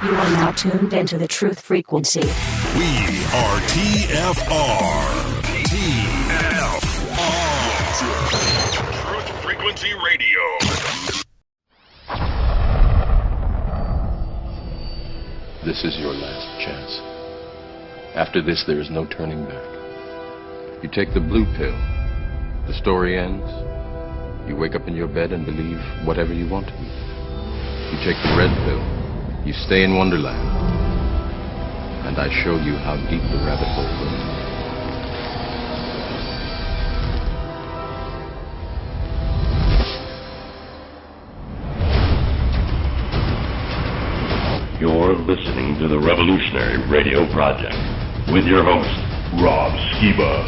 You are now tuned into the truth frequency. We are TFR. Truth Frequency Radio. This is your last chance. After this, there is no turning back. You take the blue pill. The story ends. You wake up in your bed and believe whatever you want to believe. You take the red pill. You stay in Wonderland. And I show you how deep the rabbit hole goes. You're listening to the Revolutionary Radio Project with your host, Rob Skiba.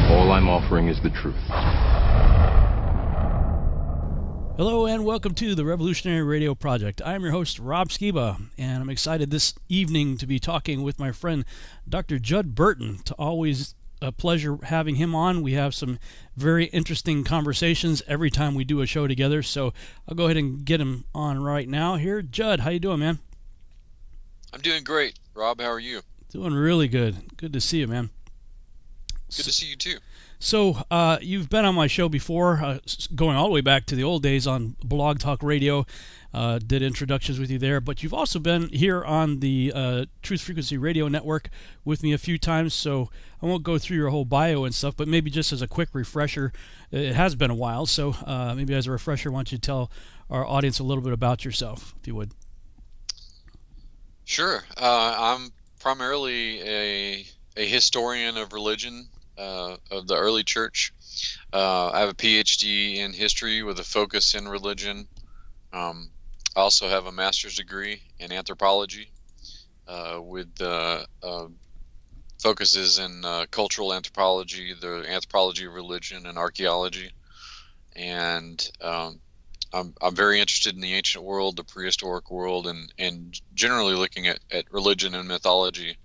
All I'm offering is the truth. Hello and welcome to the Revolutionary Radio Project. I'm your host, Rob Skiba, and I'm excited this evening to be talking with my friend, Dr. Judd Burton. It's always a pleasure having him on. We have some very interesting conversations every time we do a show together, so I'll go ahead and get him on right now here. Judd, how you doing, man? I'm doing great. Rob, how are you? Doing really good. Good to see you, man. Good to see you, too. So, you've been on my show before, going all the way back to the old days on Blog Talk Radio, did introductions with you there, but you've also been here on the Truth Frequency Radio Network with me a few times, so I won't go through your whole bio and stuff, but maybe just as a quick refresher, it has been a while, so maybe as a refresher, why don't you tell our audience a little bit about yourself, if you would. Sure. I'm primarily a historian of religion, of the early church. I have a PhD in history with a focus in religion. I also have a master's degree in anthropology with focuses in cultural anthropology, the anthropology of religion, and archaeology. And I'm very interested in the ancient world, the prehistoric world, and generally looking at religion and mythology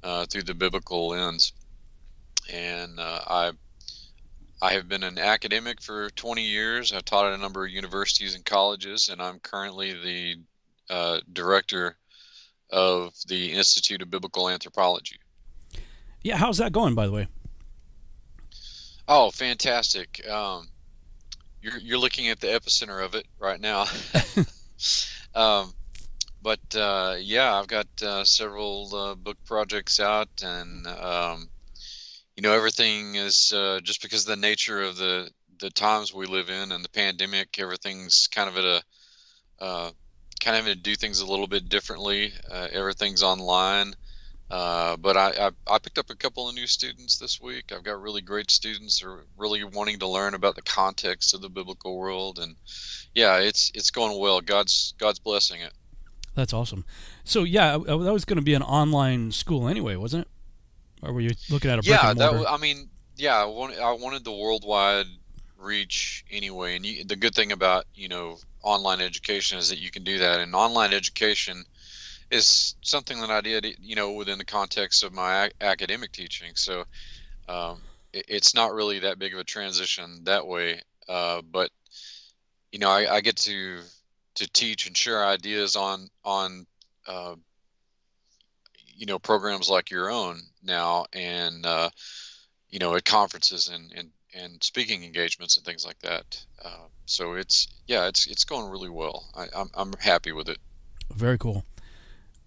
through the biblical lens. And I have been an academic for 20 years. I've taught at a number of universities and colleges, and I'm currently the director of the Institute of Biblical Anthropology. Yeah, how's that going, by the way? Oh, fantastic. You're looking at the epicenter of it right now. But yeah, I've got several book projects out, and everything is just because of the nature of the times we live in and the pandemic. Everything's kind of at having to do things a little bit differently. Everything's online. But I picked up a couple of new students this week. I've got really great students who are really wanting to learn about the context of the biblical world, and yeah, it's going well. God's blessing it. That's awesome. So yeah, that was going to be an online school anyway, wasn't it? Or were you looking at a brick and mortar? I wanted the worldwide reach anyway, and the good thing about online education is that you can do that. And online education is something that I did, within the context of my academic teaching. So it's not really that big of a transition that way. But I get to teach and share ideas on programs like your own now, and at conferences and speaking engagements and things like that. So it's going really well. I'm happy with it. Very cool.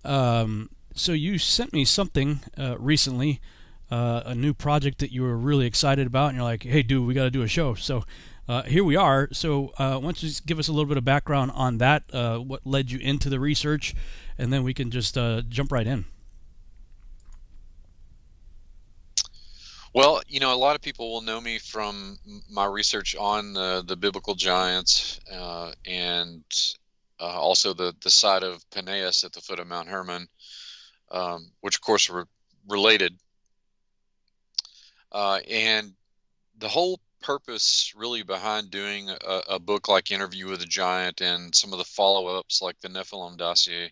So you sent me something recently, a new project that you were really excited about, and you're like, hey, dude, we got to do a show. So here we are. So why don't you just give us a little bit of background on that, what led you into the research, and then we can just jump right in. Well, a lot of people will know me from my research on the biblical giants and also the site of Peneus at the foot of Mount Hermon, which of course are related. And the whole purpose really behind doing a book like Interview with a Giant and some of the follow-ups like the Nephilim dossier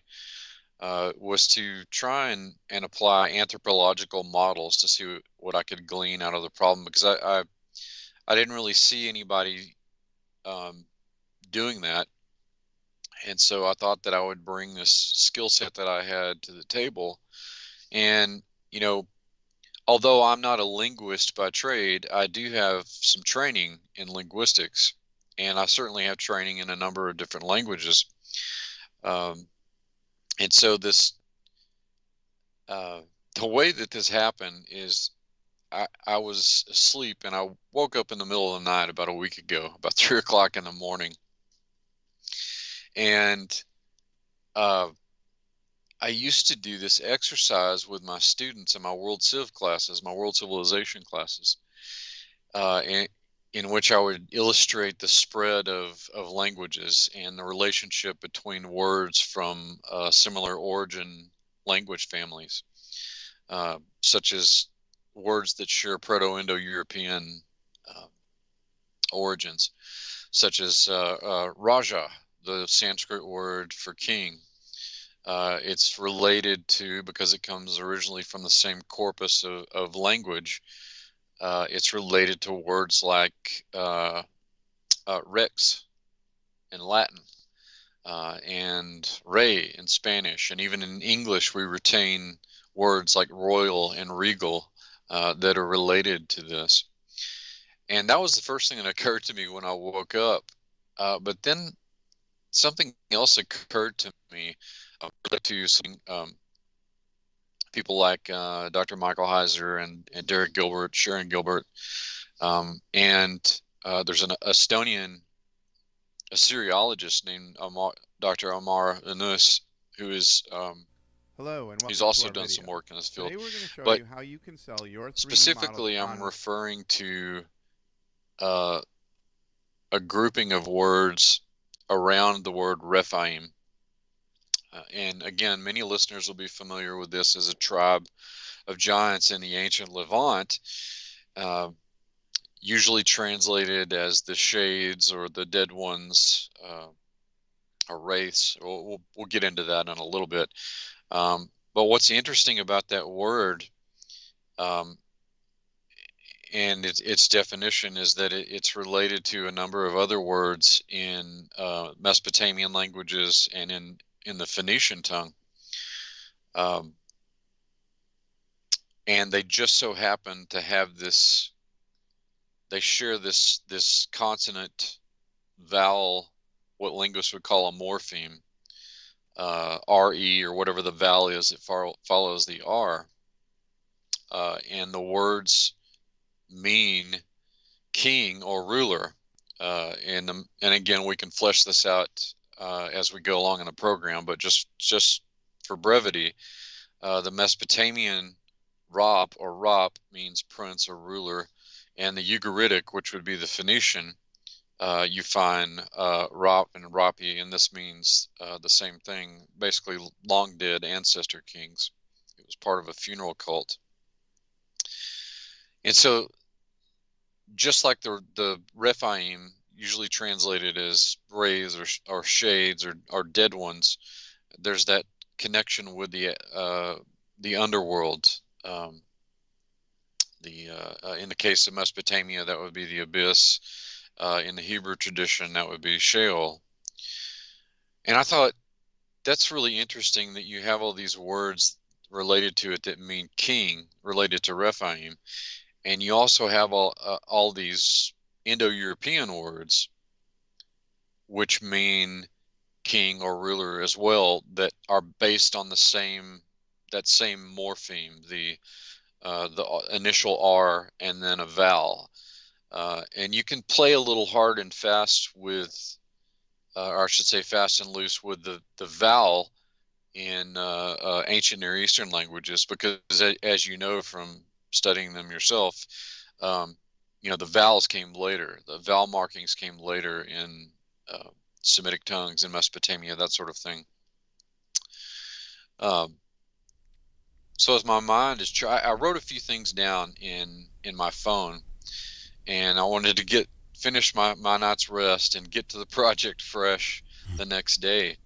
was to try and apply anthropological models to see what I could glean out of the problem, because I didn't really see anybody doing that. And so I thought that I would bring this skill set that I had to the table. And, although I'm not a linguist by trade, I do have some training in linguistics, and I certainly have training in a number of different languages. And so the way that this happened is I was asleep, and I woke up in the middle of the night about a week ago, about 3 o'clock in the morning. And I used to do this exercise with my students in my world civ classes, my world civilization classes, in which I would illustrate the spread of languages and the relationship between words from similar origin language families, such as words that share Proto-Indo-European origins, such as Raja, the Sanskrit word for king. It's related to, because it comes originally from the same corpus of language, it's related to words like rex in Latin, and rey in Spanish, and even in English we retain words like royal and regal that are related to this. And that was the first thing that occurred to me when I woke up. But then something else occurred to me related to some people like Dr. Michael Heiser and Derek Gilbert, Sharon Gilbert, and there's an Estonian Assyriologist named Dr. Amar Anus, who is Hello, and who's welcome also to our done video. some work in this field. Today we're going to show But you how you can sell your 3D specifically, models I'm on referring to a grouping of words around the word Rephaim. And again, many listeners will be familiar with this as a tribe of giants in the ancient Levant, usually translated as the shades or the dead ones, or wraiths. We'll get into that in a little bit. But what's interesting about that word and its definition is that it's related to a number of other words in Mesopotamian languages and in the Phoenician tongue. And they just so happen to have this, they share this consonant vowel, what linguists would call a morpheme, RE, or whatever the vowel is that follows the R. And the words mean king or ruler. And again, we can flesh this out as we go along in the program, but just for brevity, the Mesopotamian Rap or Rap means prince or ruler, and the Ugaritic, which would be the Phoenician, you find Rap and Rapi, and this means the same thing, basically long dead ancestor kings. It was part of a funeral cult. And so, just like the Rephaim, usually translated as rays or shades or dead ones, there's that connection with the underworld. In the case of Mesopotamia, that would be the abyss. In the Hebrew tradition, that would be Sheol. And I thought that's really interesting that you have all these words related to it that mean king, related to Rephaim. And you also have all these Indo-European words which mean king or ruler as well, that are based on that same morpheme, the initial R and then a vowel. And you can play a little hard and fast with, or I should say fast and loose with the vowel in ancient Near Eastern languages, because as you know from studying them yourself, the vowels came later. The vowel markings came later in Semitic tongues in Mesopotamia, that sort of thing. So as my mind is I wrote a few things down in my phone, and I wanted to finish my night's rest and get to the project fresh the next day.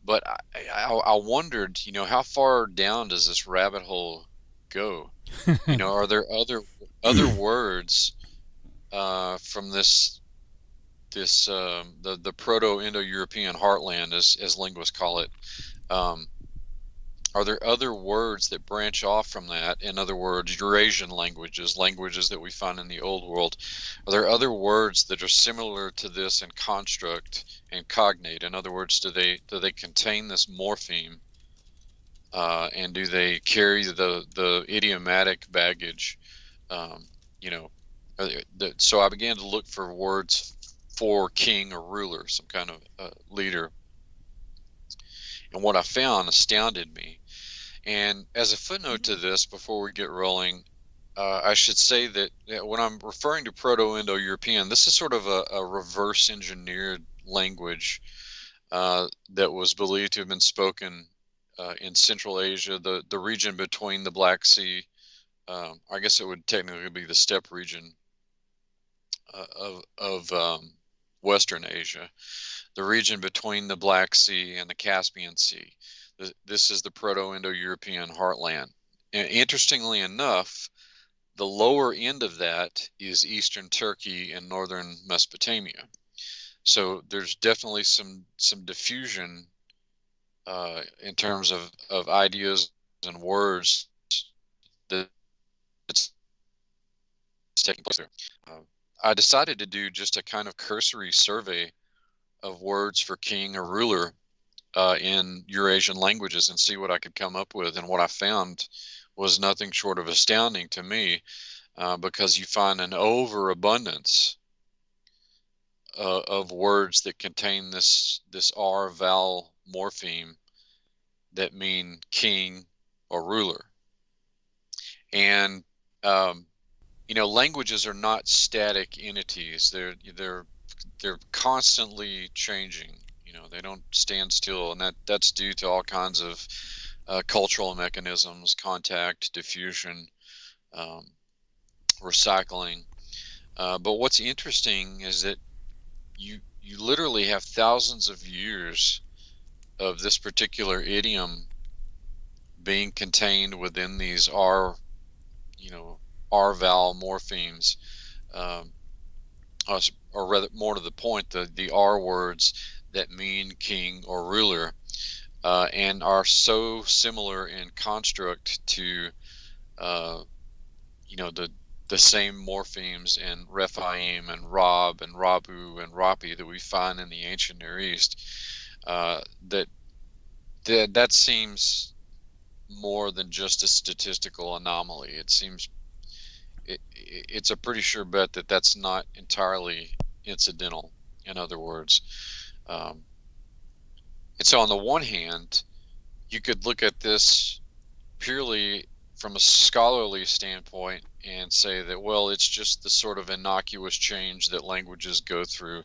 But I wondered, how far down does this rabbit hole go? Are there other words from this this the Proto-Indo-European heartland, as linguists call it. Are there other words that branch off from that? In other words, Eurasian languages that we find in the Old World. Are there other words that are similar to this in construct and cognate? In other words, do they contain this morpheme? And do they carry the idiomatic baggage? So I began to look for words for king or ruler, some kind of leader. And what I found astounded me. And as a footnote to this, before we get rolling, I should say that when I'm referring to Proto-Indo-European, this is sort of a reverse engineered language that was believed to have been spoken in Central Asia, the region between the Black Sea. I guess it would technically be the steppe region of Western Asia, the region between the Black Sea and the Caspian Sea. This is the Proto-Indo-European heartland. And interestingly enough, the lower end of that is Eastern Turkey and Northern Mesopotamia. So there's definitely some diffusion in terms of ideas and words that's taking place there. I decided to do just a kind of cursory survey of words for king or ruler in Eurasian languages and see what I could come up with. And what I found was nothing short of astounding to me, because you find an overabundance of words that contain this R vowel morpheme that mean king or ruler. And languages are not static entities. They're constantly changing. They don't stand still, and that's due to all kinds of cultural mechanisms, contact, diffusion, recycling. But what's interesting is that you literally have thousands of years of this particular idiom being contained within these R vowel morphemes, or rather, more to the point, the R words that mean king or ruler, and are so similar in construct to the same morphemes in Rephaim and Rab and Rabu and Rapi that we find in the ancient Near East. That seems more than just a statistical anomaly. It seems it's a pretty sure bet that that's not entirely incidental, in other words. And so on the one hand, you could look at this purely from a scholarly standpoint and say that, well, it's just the sort of innocuous change that languages go through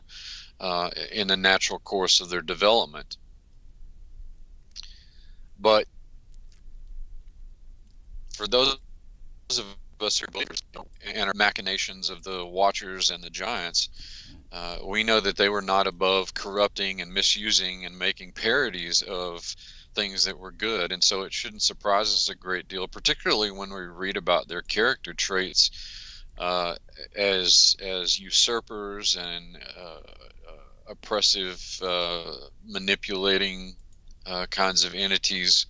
in the natural course of their development. But for those of us who are believers and our machinations of the Watchers and the Giants, we know that they were not above corrupting and misusing and making parodies of things that were good. And so it shouldn't surprise us a great deal, particularly when we read about their character traits as usurpers and oppressive, manipulating kinds of entities.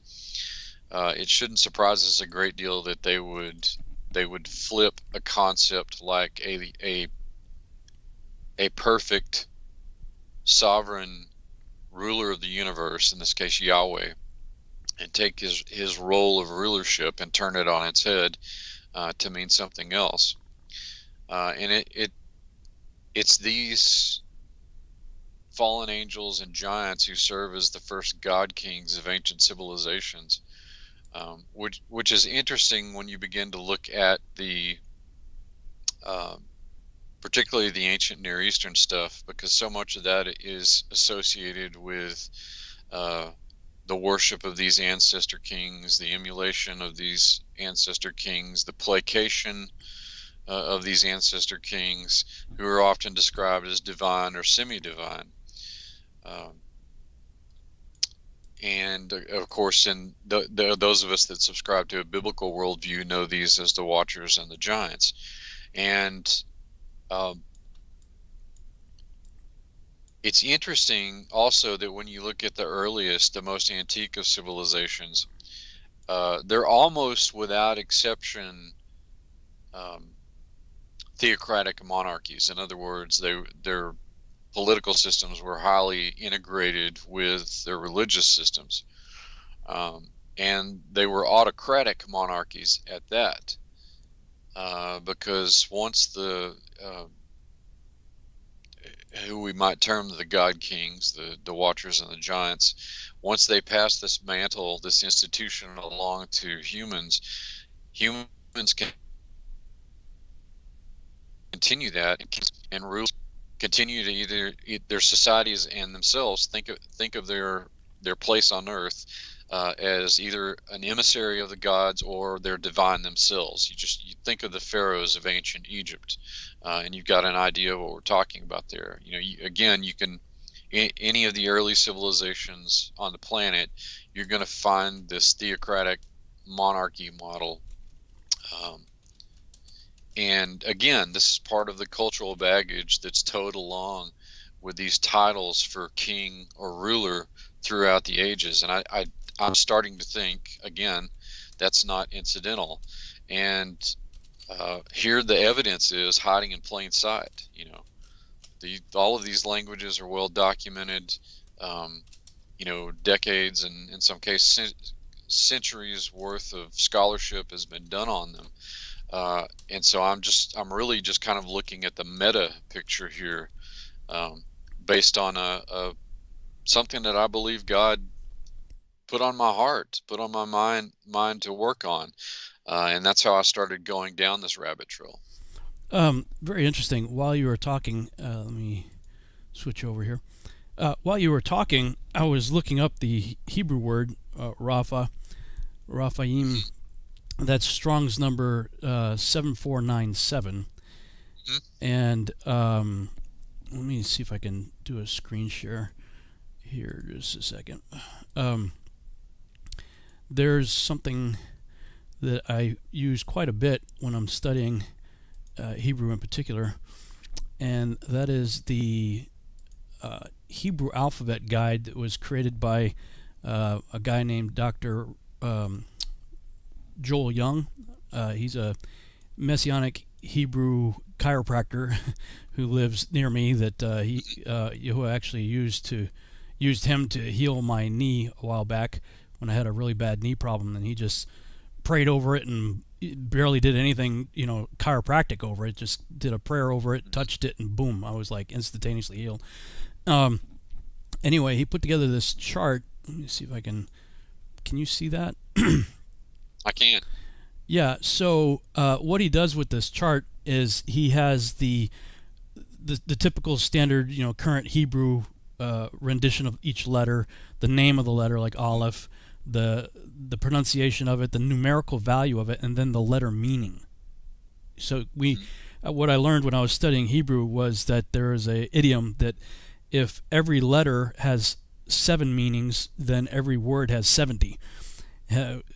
It shouldn't surprise us a great deal that they would flip a concept like a perfect sovereign ruler of the universe, in this case Yahweh, and take his role of rulership and turn it on its head to mean something else. And it's these fallen angels and giants who serve as the first god kings of ancient civilizations, which is interesting when you begin to look at the particularly the ancient Near Eastern stuff, because so much of that is associated with the worship of these ancestor kings, the emulation of these ancestor kings, the placation of these ancestor kings, who are often described as divine or semi-divine. And of course, in those of us that subscribe to a biblical worldview know these as the Watchers and the Giants. And it's interesting also that when you look at the earliest, the most antique of civilizations, they're almost without exception theocratic monarchies. In other words, their political systems were highly integrated with their religious systems, and they were autocratic monarchies at that, because once the who we might term the god kings, the watchers and the giants, once they passed this mantle, this institution along to humans, humans can continue that and rule, continue to either their societies and themselves think of their place on earth as either an emissary of the gods or they're divine themselves. You think of the pharaohs of ancient Egypt, and you've got an idea of what we're talking about there. You can any of the early civilizations on the planet, you're going to find this theocratic monarchy model. And again, this is part of the cultural baggage that's towed along with these titles for king or ruler throughout the ages. And I'm starting to think, again, that's not incidental. And here the evidence is hiding in plain sight. All of these languages are well documented. Decades and in some cases centuries worth of scholarship has been done on them. And so I'm really just kind of looking at the meta picture here, based on something that I believe God put on my heart, put on my mind to work on, and that's how I started going down this rabbit trail. Very interesting. While you were talking, let me switch over here. While you were talking, I was looking up the Hebrew word Raphaim. That's Strong's number 7497. Mm-hmm. And let me see if I can do a screen share here just a second. There's something that I use quite a bit when I'm studying Hebrew in particular, and that is the Hebrew alphabet guide that was created by a guy named Dr. Joel Young. He's a Messianic Hebrew chiropractor who lives near me that Yahuwah actually used him to heal my knee a while back when I had a really bad knee problem, and he just prayed over it and barely did anything, chiropractic over it, just did a prayer over it, touched it, and boom, I was like instantaneously healed. Anyway, he put together this chart. Let me see if I can you see that? I can. Yeah, so what he does with this chart is he has the typical standard, current Hebrew rendition of each letter, the name of the letter, like Aleph, the pronunciation of it, the numerical value of it, and then the letter meaning. So what I learned when I was studying Hebrew was that there is a idiom that if every letter has 7 meanings, then every word has 70.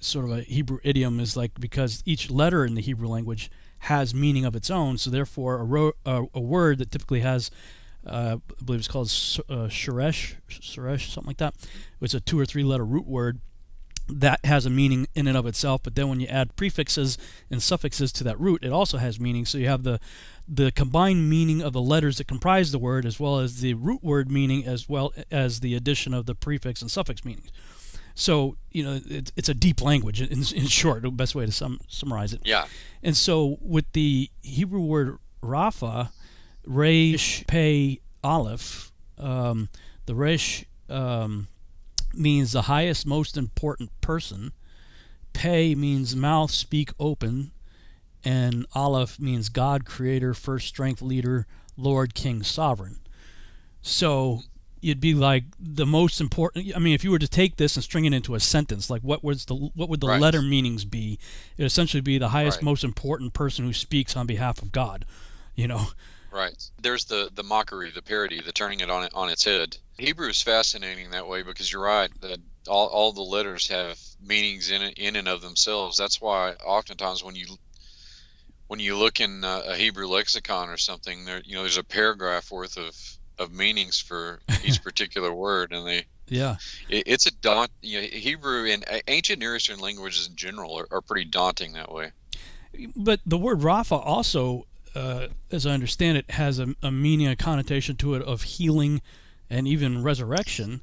Sort of a Hebrew idiom is like, because each letter in the Hebrew language has meaning of its own, so therefore a word that typically has, I believe it's called Suresh, something like that. It's a 2 or 3 letter root word that has a meaning in and of itself, but then when you add prefixes and suffixes to that root, it also has meaning. So you have the combined meaning of the letters that comprise the word, as well as the root word meaning, as well as the addition of the prefix and suffix meanings. So, it's a deep language, in short, the best way to summarize it. Yeah. And so with the Hebrew word Rapha, Resh, Pei, Aleph, the Resh means the highest, most important person. Pei means mouth, speak, open. And Aleph means God, creator, first strength, leader, Lord, king, sovereign. So you'd be like the most important. I mean, if you were to take this and string it into a sentence, like what would the Right. letter meanings be? It would essentially be the highest, Right. most important person who speaks on behalf of God. Right. There's the mockery, the parody, the turning it on its head. Hebrew is fascinating that way because you're right that all the letters have meanings in and of themselves. That's why oftentimes when you look in a Hebrew lexicon or something, there's a paragraph worth of of meanings for each particular word, and Yeah. it's Hebrew and ancient Near Eastern languages in general are pretty daunting that way. But the word Rapha also, as I understand it, has a meaning, a connotation to it of healing and even resurrection.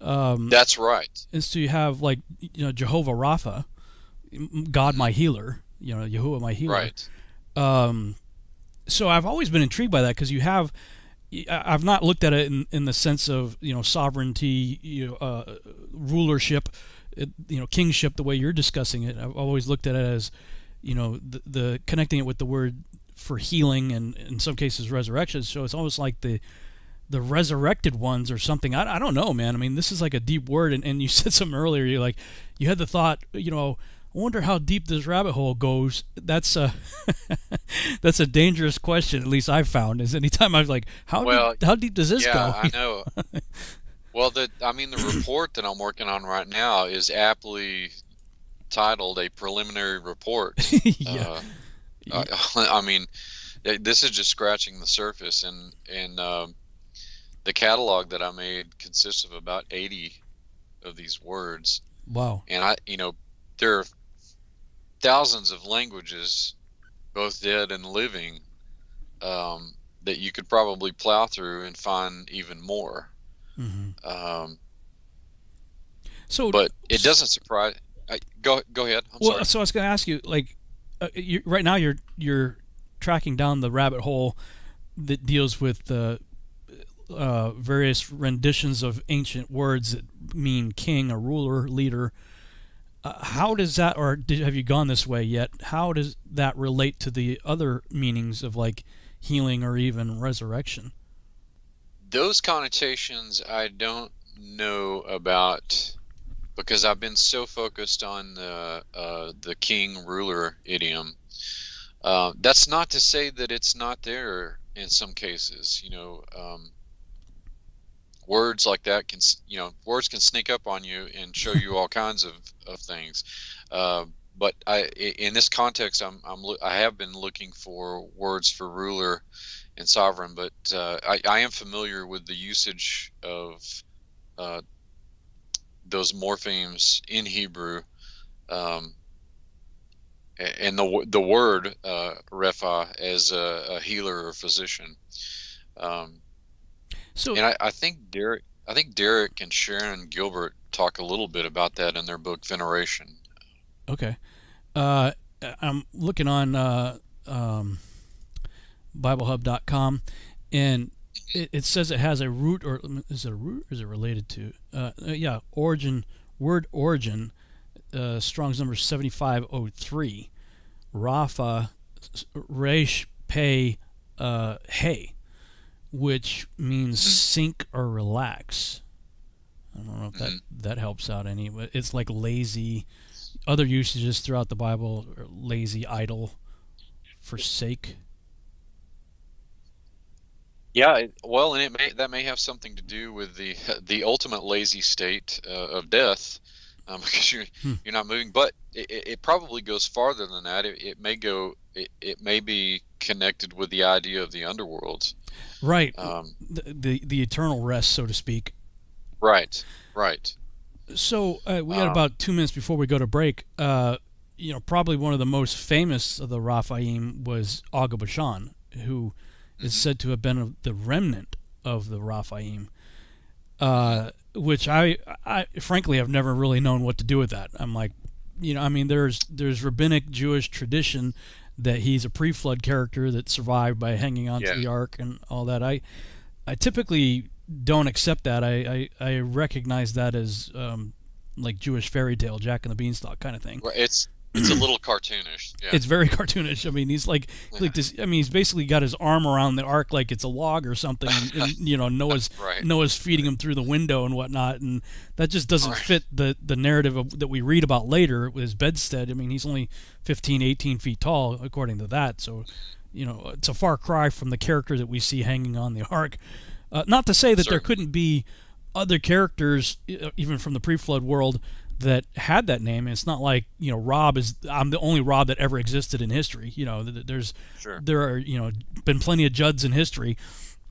That's right. And so you have, like, Jehovah Rapha, God my healer, Yahuwah my healer. Right. So I've always been intrigued by that, because I've not looked at it in the sense of sovereignty, rulership, kingship, the way you're discussing it. I've always looked at it as the connecting it with the word for healing and in some cases resurrection. So it's almost like the resurrected ones or something. I don't know, man. I mean, this is like a deep word, and you said something earlier. You had the thought, I wonder how deep this rabbit hole goes. That's a that's a dangerous question. At least I've found is anytime I was like, how deep does this go? Yeah, I know. Well, the report that I'm working on right now is aptly titled a preliminary report. Yeah. This is just scratching the surface, and the catalog that I made consists of about 80 of these words. Wow. And there are thousands of languages, both dead and living, that you could probably plow through and find even more. Mm-hmm. But it doesn't surprise. Go ahead. I'm sorry. So I was going to ask you, right now you're tracking down the rabbit hole that deals with various renditions of ancient words that mean king, a ruler, leader. How does that, or have you gone this way yet? How does that relate to the other meanings of like healing or even resurrection? Those connotations I don't know about, because I've been so focused on the king ruler idiom. That's not to say that it's not there in some cases. Words like that words can sneak up on you and show you all kinds of things. But in this context, I have been looking for words for ruler and sovereign, but I am familiar with the usage of those morphemes in Hebrew, and the word Repha as a healer or physician. And I think Derek and Sharon Gilbert talk a little bit about that in their book Veneration. Okay. I'm looking on BibleHub.com, and it says it has a root, or is it a root, or is it related to? Origin, Strong's number 7503. Rapha, Resh, Pei, Hey, which means sink or relax. I don't know if that helps out any, but it's like lazy. Other usages throughout the Bible are lazy, idle, forsake. Yeah, well, and that may have something to do with the ultimate lazy state of death, because you're not moving. But it probably goes farther than that. It may be connected with the idea of the underworld. Right. The eternal rest, so to speak. Right. So we got about 2 minutes before we go to break. Probably one of the most famous of the Raphaim was Og Bashan, who is said to have been the remnant of the Raphaim, which I frankly have never really known what to do with that. I'm like, there's rabbinic Jewish tradition that he's a pre-flood character that survived by hanging onto the ark and all that. I typically don't accept that. I recognize that as like Jewish fairy tale, Jack and the Beanstalk kind of thing. Well, it's a little cartoonish. Yeah. It's very cartoonish. I mean, he's like this. I mean, he's basically got his arm around the ark like it's a log or something. And Noah's feeding him through the window and whatnot, and that just doesn't fit the narrative that we read about later with his bedstead. I mean, he's only 15, 18 feet tall according to that. So, it's a far cry from the character that we see hanging on the ark. Not to say that there couldn't be other characters, even from the pre-flood world, that had that name. It's not like I'm the only Rob that ever existed in history. There are been plenty of Judds in history,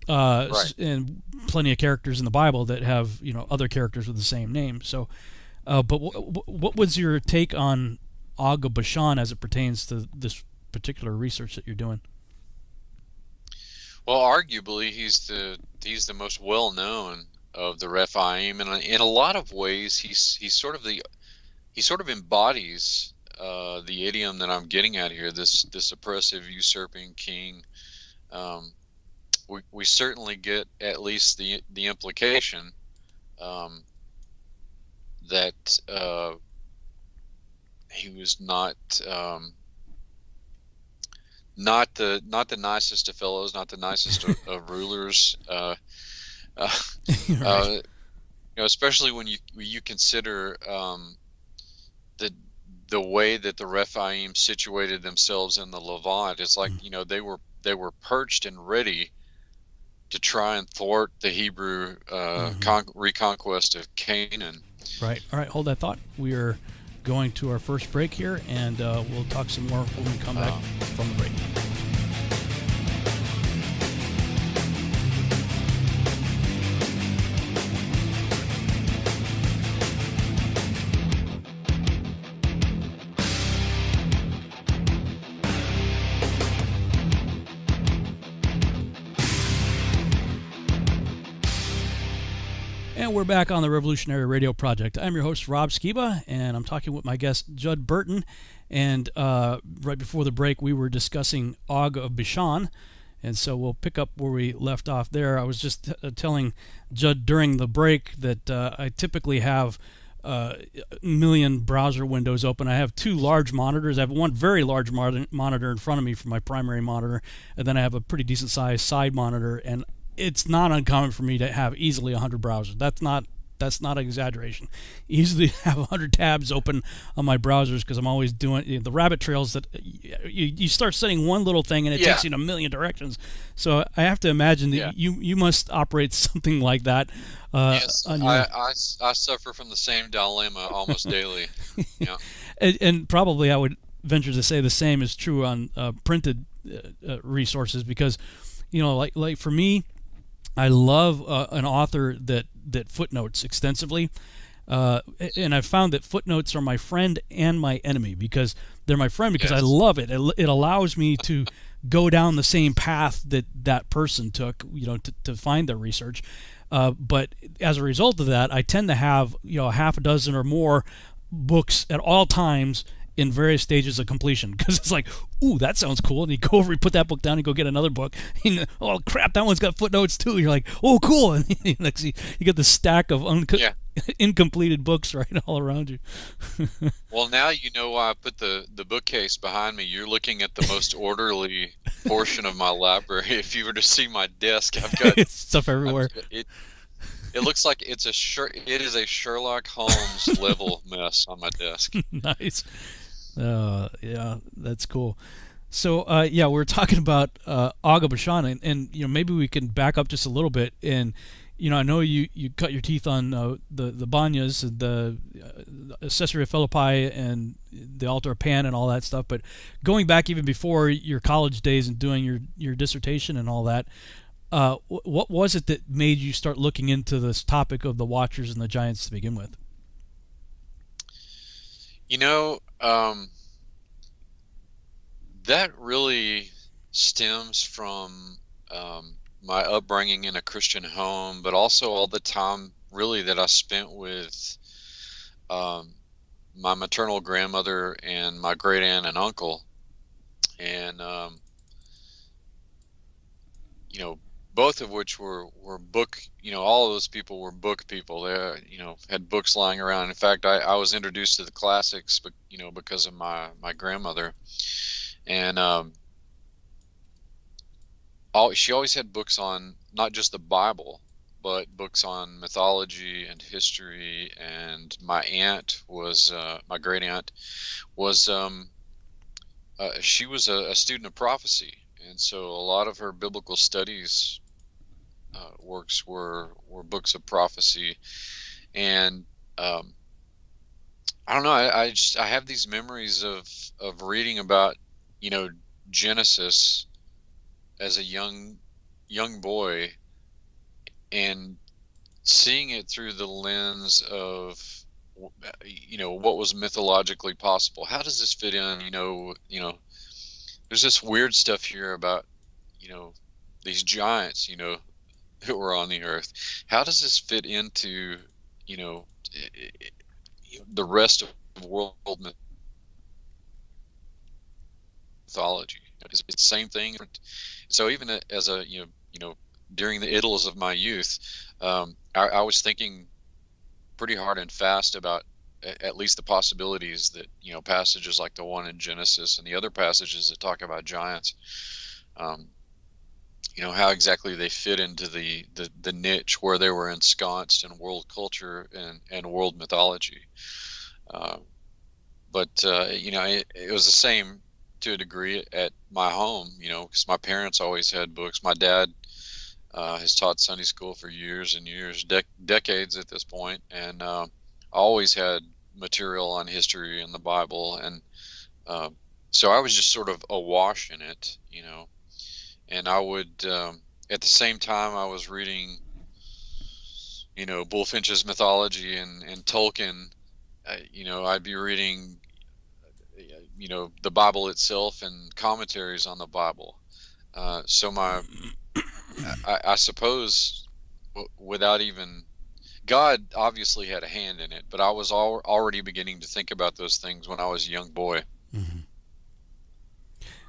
and plenty of characters in the Bible that have other characters with the same name. So, but what was your take on Og of Bashan as it pertains to this particular research that you're doing? Well, arguably, he's the most well known of the Rephaim, and in a lot of ways, he sort of embodies the idiom that I'm getting at here. This oppressive, usurping king. We certainly get at least the implication that he was not the nicest of fellows, not the nicest of rulers. Right. Especially when you consider the way that the Rephaim situated themselves in the Levant. It's like they were perched and ready to try and thwart the Hebrew reconquest of Canaan. Right. All right. Hold that thought. We are going to our first break here, and we'll talk some more when we come back from the break. And we're back on the Revolutionary Radio Project. I'm your host, Rob Skiba, and I'm talking with my guest, Judd Burton. And right before the break, we were discussing Og of Bashan, and so we'll pick up where we left off there. I was just telling Judd during the break that I typically have a million browser windows open. I have two large monitors. I have one very large monitor in front of me for my primary monitor, and then I have a pretty decent-sized side monitor, and it's not uncommon for me to have easily 100 browsers. That's not an exaggeration. Easily have 100 tabs open on my browsers because I'm always doing the rabbit trails that you start setting one little thing and it takes you in a million directions. So I have to imagine that you must operate something like that. Yes, I suffer from the same dilemma almost daily. Yeah, and probably I would venture to say the same is true on printed resources because, like for me, I love an author that footnotes extensively, and I've found that footnotes are my friend and my enemy because they're my friend because I love it. It allows me to go down the same path that person took, to find their research. But as a result of that, I tend to have half a dozen or more books at all times in various stages of completion because it's like, ooh, that sounds cool, and you go over, you put that book down, and go get another book. And, oh crap, that one's got footnotes too. You're like, oh cool, and next you get the stack of incompleted books right all around you. Well, now you know why I put the bookcase behind me. You're looking at the most orderly portion of my library. If you were to see my desk, I've got stuff everywhere. It looks like it is a Sherlock Holmes level mess on my desk. Nice. Yeah, that's cool. So, we're talking about Og of Bashan, and maybe we can back up just a little bit. And I know you cut your teeth on the Banyas, and the Ancestry of Philippi, and the Altar of Pan, and all that stuff. But going back even before your college days and doing your dissertation and all that, what was it that made you start looking into this topic of the Watchers and the Giants to begin with? That really stems from my upbringing in a Christian home, but also all the time really that I spent with my maternal grandmother and my great aunt and uncle. And, both of which were book, all of those people were book people. They, had books lying around. In fact, I was introduced to the classics, but, because of my grandmother. And she always had books on not just the Bible, but books on mythology and history. And my aunt was, my great aunt was, she was a student of prophecy. And so a lot of her biblical studies works were books of prophecy. And I don't know, I have these memories of reading about, Genesis as a young young boy and seeing it through the lens of, what was mythologically possible. How does this fit in? There's this weird stuff here about, these giants, who were on the earth. How does this fit into, the rest of world mythology? It's the same thing. So even as a, during the idylls of my youth, I was thinking pretty hard and fast about at least the possibilities that, passages like the one in Genesis and the other passages that talk about giants, how exactly they fit into the niche where they were ensconced in world culture and world mythology. But it was the same to a degree at my home, because my parents always had books. My dad has taught Sunday school for years and years, decades at this point, and always had material on history and the Bible, and so I was just sort of awash in it, and I would, at the same time I was reading, Bullfinch's mythology and Tolkien, I'd be reading, the Bible itself and commentaries on the Bible. So I suppose without even, God obviously had a hand in it, but I was already beginning to think about those things when I was a young boy. Mm-hmm.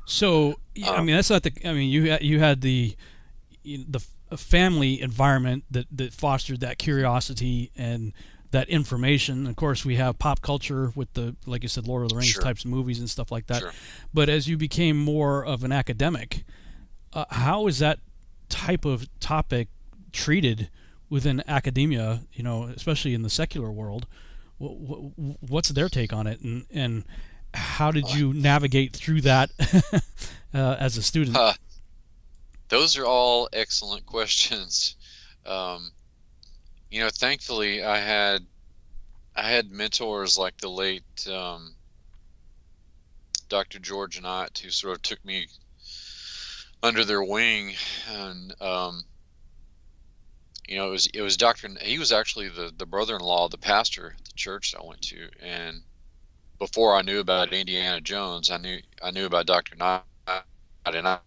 So, that's not you had the family environment that fostered that curiosity and that information. Of course, we have pop culture with the, like you said, Lord of the Rings types of movies and stuff like that. Sure. But as you became more of an academic, how is that type of topic treated within academia, especially in the secular world? What's their take on it, and how did you navigate through that as a student? Those are all excellent questions. Thankfully I had mentors like the late Dr. George Knott, who sort of took me under their wing, and it was Dr. He was actually the brother-in-law of the pastor at the church that I went to, and before I knew about Indiana Jones, I knew about Dr. Knott, and I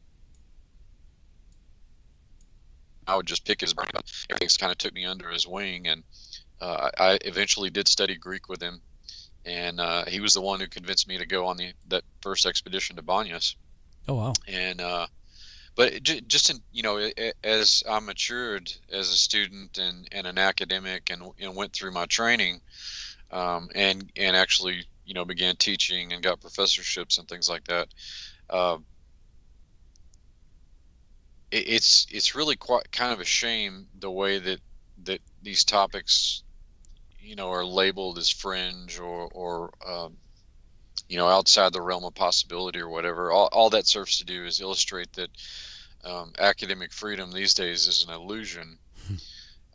would just pick his brain. Everything's kind of took me under his wing, and I eventually did study Greek with him, and he was the one who convinced me to go on that first expedition to Banyas. Oh wow! And but just in, as I matured as a student and an academic, and went through my training, and actually began teaching and got professorships and things like that. It's really quite kind of a shame the way that these topics, are labeled as fringe or outside the realm of possibility or whatever. All that serves to do is illustrate that academic freedom these days is an illusion.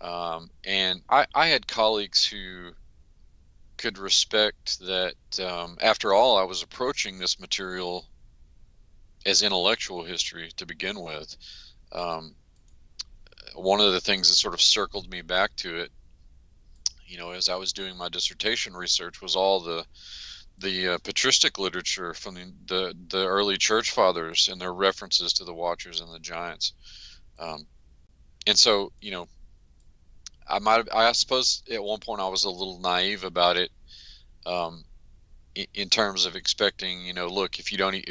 And I had colleagues who could respect that. After all, I was approaching this material as intellectual history to begin with. One of the things that sort of circled me back to it, as I was doing my dissertation research, was all the patristic literature from the early church fathers and their references to the Watchers and the Giants. And so, I suppose at one point I was a little naive about it, in terms of expecting, look, if you don't,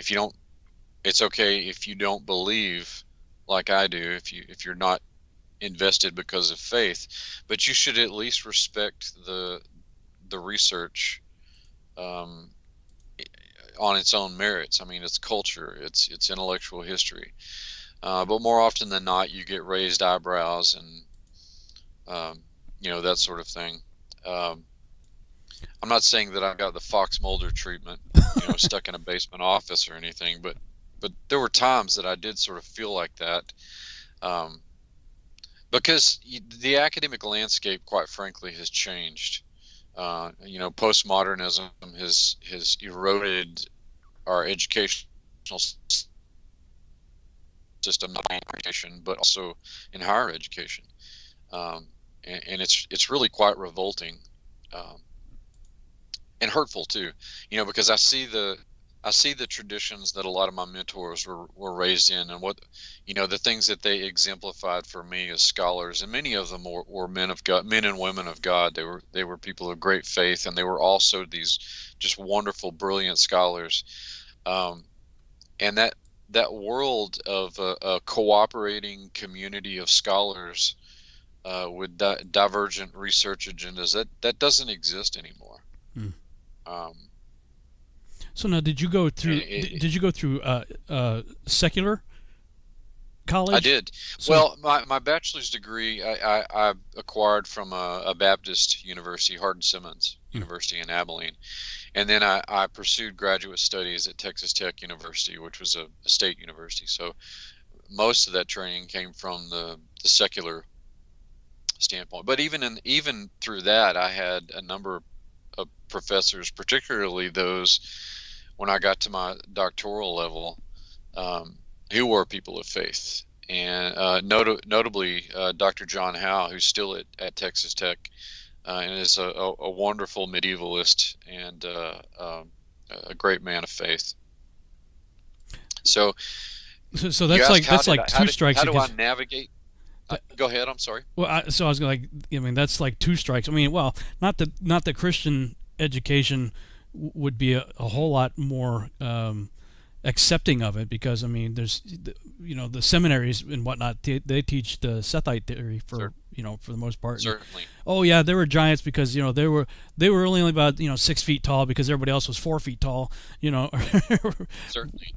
it's okay if you don't believe like I do, if you're not invested because of faith, but you should at least respect the research on its own merits. I mean, it's culture, it's intellectual history, but more often than not, you get raised eyebrows and that sort of thing. I'm not saying that I got the Fox Mulder treatment, stuck in a basement office or anything, but there were times that I did sort of feel like that, because the academic landscape, quite frankly, has changed. Postmodernism has eroded our educational system, not only in education but also in higher education, and it's really quite revolting, and hurtful too, because I see the traditions that a lot of my mentors were raised in, and what the things that they exemplified for me as scholars, and many of them were men of God, men and women of God. They were people of great faith, and they were also these just wonderful, brilliant scholars, and that world of a cooperating community of scholars with divergent research agendas, that doesn't exist anymore. So now, did you go through secular college? I did. Well, my bachelor's degree I acquired from a Baptist university, Hardin-Simmons University in Abilene, and then I pursued graduate studies at Texas Tech University, which was a state university. So most of that training came from the secular standpoint. But even through that, I had a number of professors, particularly those when I got to my doctoral level, who were people of faith, and notably Dr. John Howe, who's still at Texas Tech, and is a wonderful medievalist and a great man of faith. So that's like two strikes. How do I navigate? Go ahead. I'm sorry. Well, I was that's like two strikes. I mean, well, not the Christian education would be a whole lot more accepting of it, because there's the seminaries and whatnot, they teach the Sethite theory for for the most part. Certainly. Oh yeah, they were giants because they were only about 6 feet tall because everybody else was 4 feet tall. Certainly.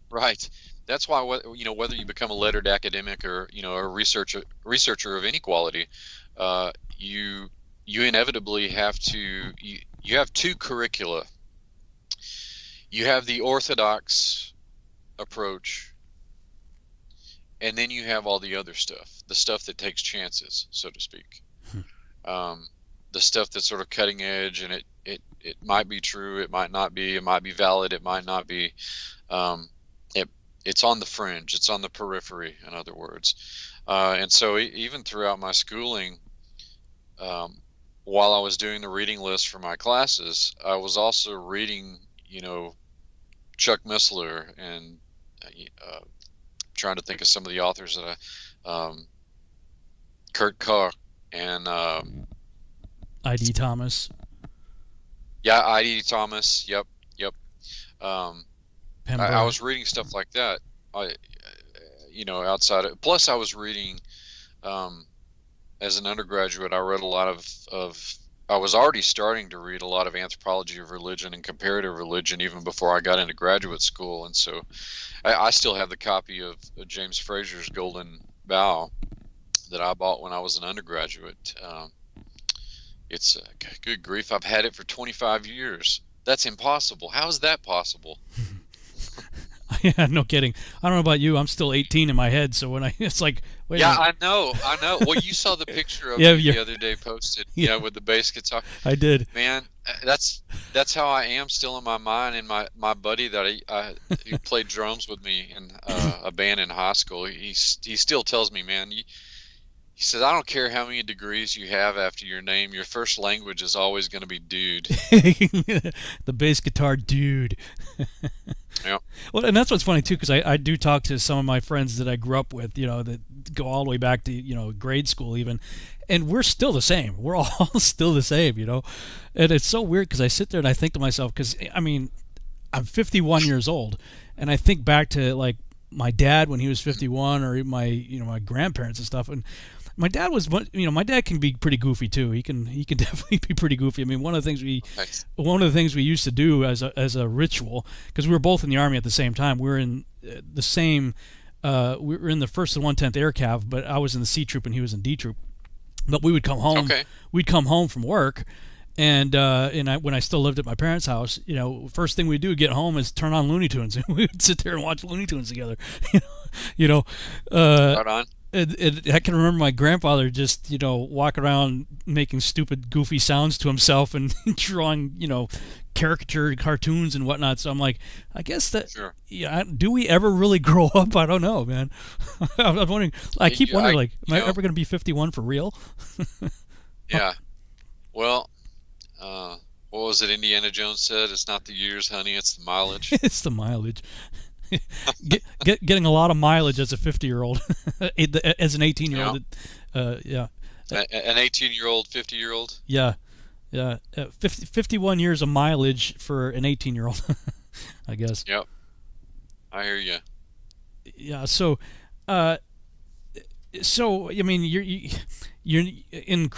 Right. That's why whether you become a lettered academic or a researcher of any quality, you inevitably have to you have two curricula. You have the orthodox approach, and then you have all the other stuff, the stuff that takes chances, so to speak. The stuff that's sort of cutting edge, and it might be true, it might not be, it might be valid, it might not be. It's on the fringe, it's on the periphery, in other words. And so even throughout my schooling, while I was doing the reading list for my classes, I was also reading, Chuck Missler and trying to think of some of the authors that Kurt Koch and I.D. Thomas. Yeah, I.D. Thomas. Yep. I was reading stuff like that. Outside of, plus I was reading, as an undergraduate, I read a lot of I was already starting to read a lot of anthropology of religion and comparative religion even before I got into graduate school. And so I still have the copy of James Frazier's Golden Bough that I bought when I was an undergraduate. It's good grief, I've had it for 25 years. That's impossible. How is that possible? Yeah, no kidding. I don't know about you. I'm still 18 in my head, so when it's like, wait. Yeah, I know. Well, you saw the picture of me the other day posted, with the bass guitar. I did. Man, that's how I am still in my mind. And my buddy that who played drums with me in a band in high school, he still tells me, man, he says, I don't care how many degrees you have after your name, your first language is always going to be dude. The bass guitar dude. Yeah. Well, and that's what's funny too, because I do talk to some of my friends that I grew up with, that go all the way back to grade school even, and we're still the same. We're all still the same, and it's so weird because I sit there and I think to myself, because I'm 51 years old, and I think back to like my dad when he was 51, or my my grandparents and stuff, and my dad was, my dad can be pretty goofy too. He can definitely be pretty goofy. I mean, one of the things we used to do as a ritual, because we were both in the Army at the same time. We were in the same. We were in the 1st and 110th Air Cav, but I was in the C Troop and he was in D Troop. But we would come home. Okay. We'd come home from work, and when I still lived at my parents' house, first thing we'd do get home is turn on Looney Tunes, and we would sit there and watch Looney Tunes together. Right on. I can remember my grandfather just, walking around making stupid, goofy sounds to himself and drawing, caricature cartoons and whatnot. So I'm like, I guess that, Sure. yeah, do we ever really grow up? I don't know, man. I was wondering, I keep wondering, like, am I ever going to be 51 for real? Yeah. Well, what was it Indiana Jones said? It's not the years, honey, it's the mileage. It's the mileage. Getting a lot of mileage as a 50-year-old, as an 18-year-old. Yeah. An 18-year-old, 50-year-old? Yeah. 51 years of mileage for an 18-year-old, I guess. Yep. I hear you. Yeah. So, I mean, you're in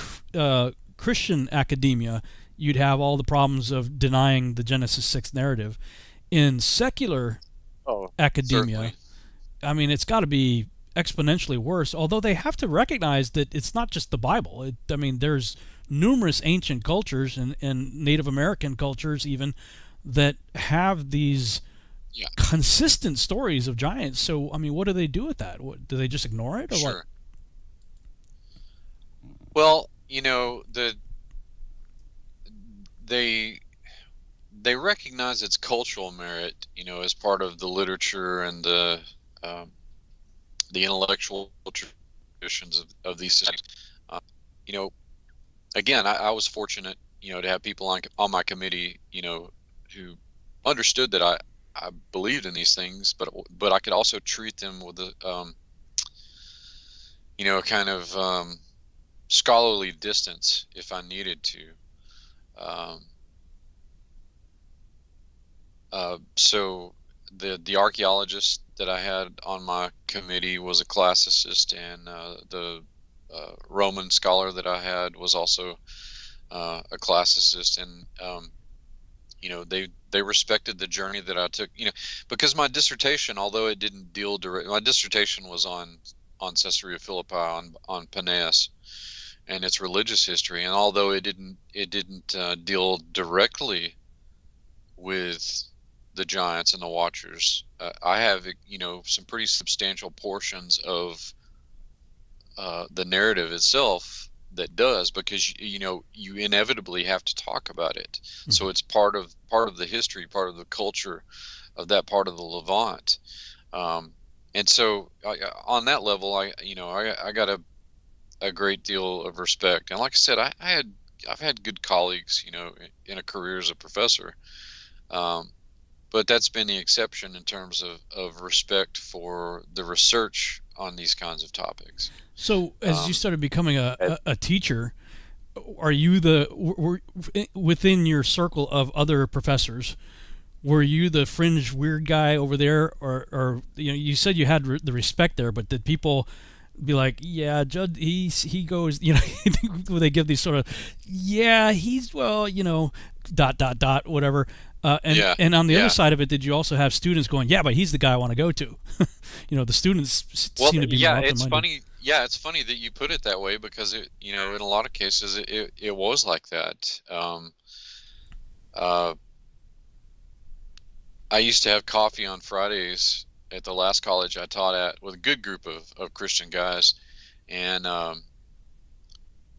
Christian academia, you'd have all the problems of denying the Genesis 6 narrative. In secular academia, certainly. I mean, it's got to be exponentially worse, although they have to recognize that it's not just the Bible. I mean, there's numerous ancient cultures and Native American cultures even that have these consistent stories of giants. So, I mean, what do they do with that? Do they just ignore it, or Sure. what? Well, they recognize its cultural merit, as part of the literature and the intellectual traditions of these systems. Again, I was fortunate, to have people on my committee, who understood that I believed in these things, but I could also treat them with a kind of scholarly distance if I needed to. So the archaeologist that I had on my committee was a classicist, and the Roman scholar that I had was also a classicist, and they respected the journey that I took, because my dissertation, although it didn't deal my dissertation was on Caesarea Philippi, on Paneas and its religious history, and although it didn't deal directly with the giants and the watchers, I have some pretty substantial portions of the narrative itself that does, because you inevitably have to talk about it. Mm-hmm. So it's part of the history, part of the culture of that part of the Levant, and so on that level, I got a great deal of respect. And like I said, I've had good colleagues, in a career as a professor, but that's been the exception in terms of respect for the research on these kinds of topics. So as you started becoming a teacher, are you were within your circle of other professors, were you the fringe weird guy over there, or you said you had the respect there, but did people be like, yeah, Judd, he goes, will they give these sort of, yeah, he's, well, whatever. And on the other side of it, did you also have students going, yeah, but he's the guy I want to go to? The students seem to be more open-minded. It's funny. Yeah, it's funny that you put it that way, because it, in a lot of cases, it was like that. I used to have coffee on Fridays at the last college I taught at with a good group of Christian guys, and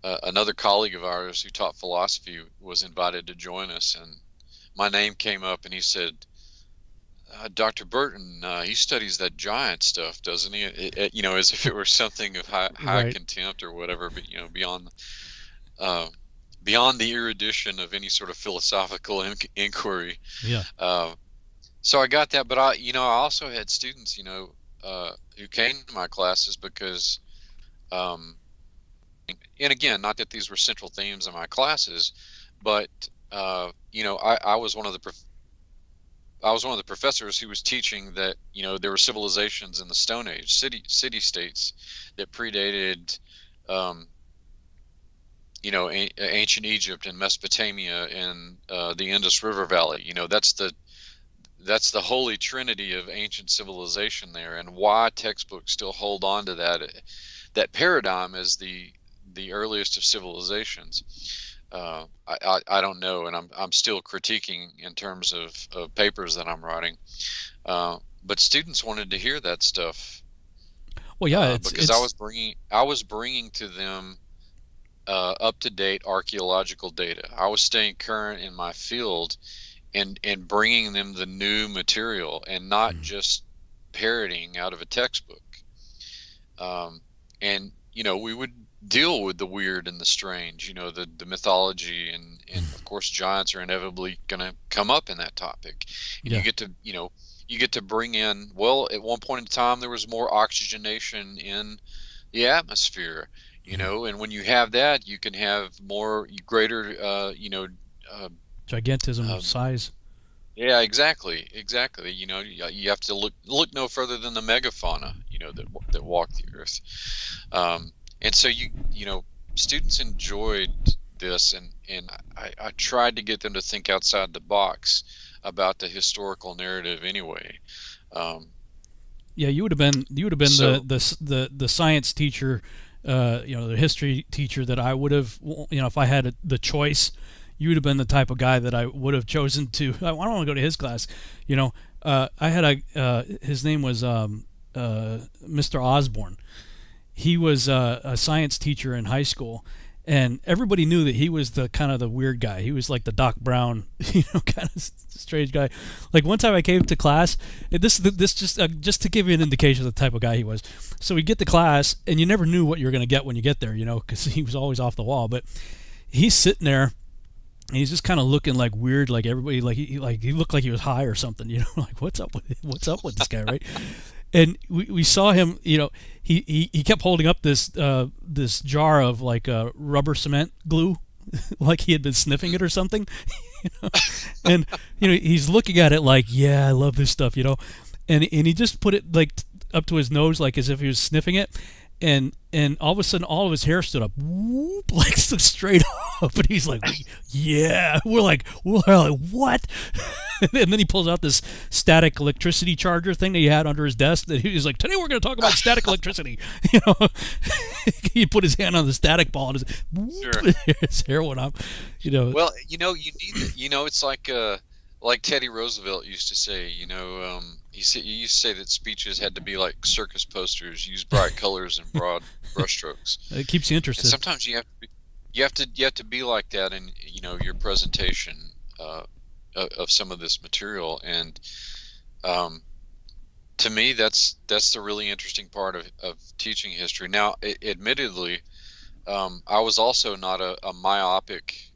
another colleague of ours who taught philosophy was invited to join us, and my name came up, and he said, Dr. Burton, he studies that giant stuff, doesn't he? As if it were something of high Right. contempt or whatever, but beyond the erudition of any sort of philosophical inquiry. Yeah. So I got that, but I also had students, who came to my classes because, and again, not that these were central themes in my classes, but I was one of the professors who was teaching that there were civilizations in the Stone Age, city states that predated ancient Egypt and Mesopotamia and the Indus River Valley. That's the holy trinity of ancient civilization there, and why textbooks still hold on to that paradigm as the earliest of civilizations. I don't know, and I'm still critiquing in terms of papers that I'm writing. But students wanted to hear that stuff. Well, yeah, because I was bringing to them up-to-date archaeological data. I was staying current in my field and bringing them the new material and not just parroting out of a textbook. And we would deal with the weird and the strange, the mythology, and of course giants are inevitably going to come up in that topic. And you get to bring in, well, at one point in time there was more oxygenation in the atmosphere, and when you have that, you can have greater gigantism of size. Yeah, exactly. You have to look no further than the megafauna, that walk the earth. And so students enjoyed this, and I tried to get them to think outside the box about the historical narrative anyway. Yeah, you would have been the science teacher, the history teacher that I would have, if I had the choice. You would have been the type of guy that I would have chosen to. I don't want to go to his class. I had his name was Mr. Osborne. He was a science teacher in high school, and everybody knew that he was the kind of the weird guy. He was like the Doc Brown, kind of strange guy. Like one time I came to class, and this just to give you an indication of the type of guy he was. So we get to class, and you never knew what you were going to get when you get there, because he was always off the wall. But he's sitting there. And he's just kind of looking like weird, like everybody, like he looked like he was high or something, like what's up with this guy, right? And we saw him, he kept holding up this jar of like rubber cement glue, like he had been sniffing it or something, and he's looking at it like, yeah, I love this stuff, and he just put it like up to his nose, like as if he was sniffing it. And all of a sudden, all of his hair stood up, whoop, like straight up, and he's like, "Yeah." We're like, "What?" And then he pulls out this static electricity charger thing that he had under his desk. That he was like, "Today we're going to talk about static electricity." He put his hand on the static ball, and his hair went up. Well, you need it. It's like Teddy Roosevelt used to say. He used to say that speeches had to be like circus posters, use bright colors and broad brushstrokes. It keeps you interested. And sometimes you have to be like that in your presentation of some of this material. And to me, that's the really interesting part of teaching history. Now, admittedly, I was also not a myopic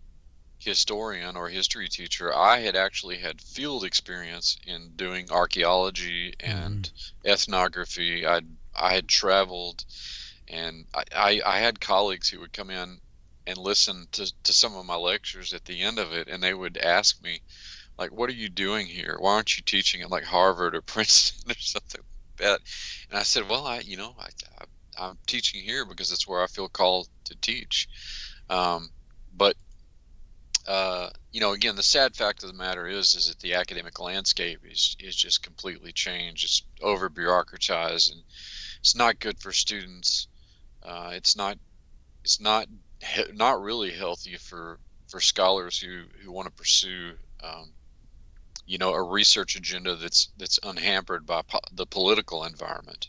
historian or history teacher. I had actually had field experience in doing archaeology and ethnography. I had traveled, and I had colleagues who would come in and listen to some of my lectures at the end of it, and they would ask me, like, what are you doing here? Why aren't you teaching at like Harvard or Princeton or something like that? And I said, well, I'm teaching here because that's where I feel called to teach. But again, the sad fact of the matter is that the academic landscape is just completely changed. It's over bureaucratized, and it's not good for students. It's not really healthy for scholars who want to pursue a research agenda that's unhampered by the political environment.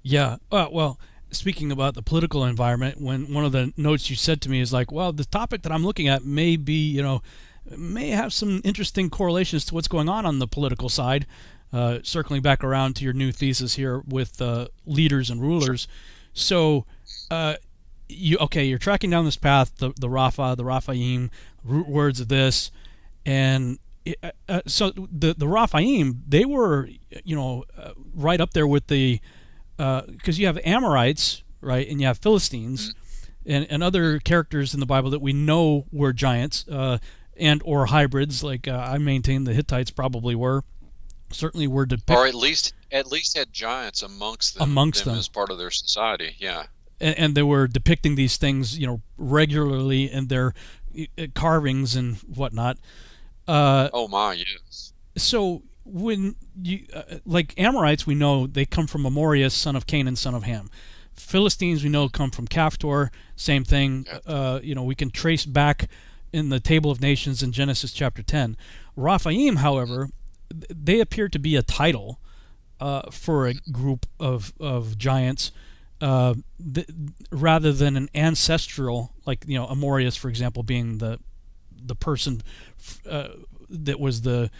Yeah. Well. Speaking about the political environment, when one of the notes you said to me is like, well, the topic that I'm looking at may be, may have some interesting correlations to what's going on the political side. Circling back around to your new thesis here with leaders and rulers. Sure. So, you're tracking down this path, the Rapha, the Raphaim, root words of this, and so the Raphaim, they were, right up there with the. Because you have Amorites, right, and you have Philistines, and other characters in the Bible that we know were giants, and or hybrids. Like I maintain the Hittites probably were, certainly were depicted, or at least had giants amongst them as part of their society. Yeah, and they were depicting these things, regularly in their carvings and whatnot. Oh my, yes. So. When you like Amorites, we know they come from Amorius, son of Canaan, son of Ham. Philistines, we know, come from Caphtor, same thing. We can trace back in the Table of Nations in Genesis chapter 10. Raphaim, however, they appear to be a title for a group of giants, rather than an ancestral, like Amorius, for example, being the person that was the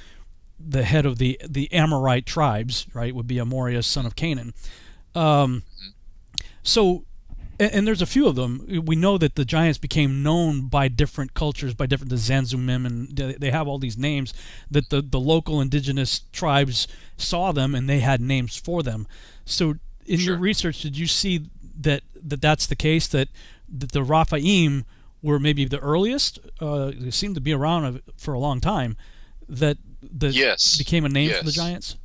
head of the Amorite tribes, right? Would be Amorius, son of Canaan. So, and there's a few of them. We know that the giants became known by different cultures, by different, the Zanzumim, and they have all these names that the local indigenous tribes saw them and they had names for them. So in your research, did you see that's the case, that the Raphaim were maybe the earliest? They seem to be around for a long time. That became a name for the giants?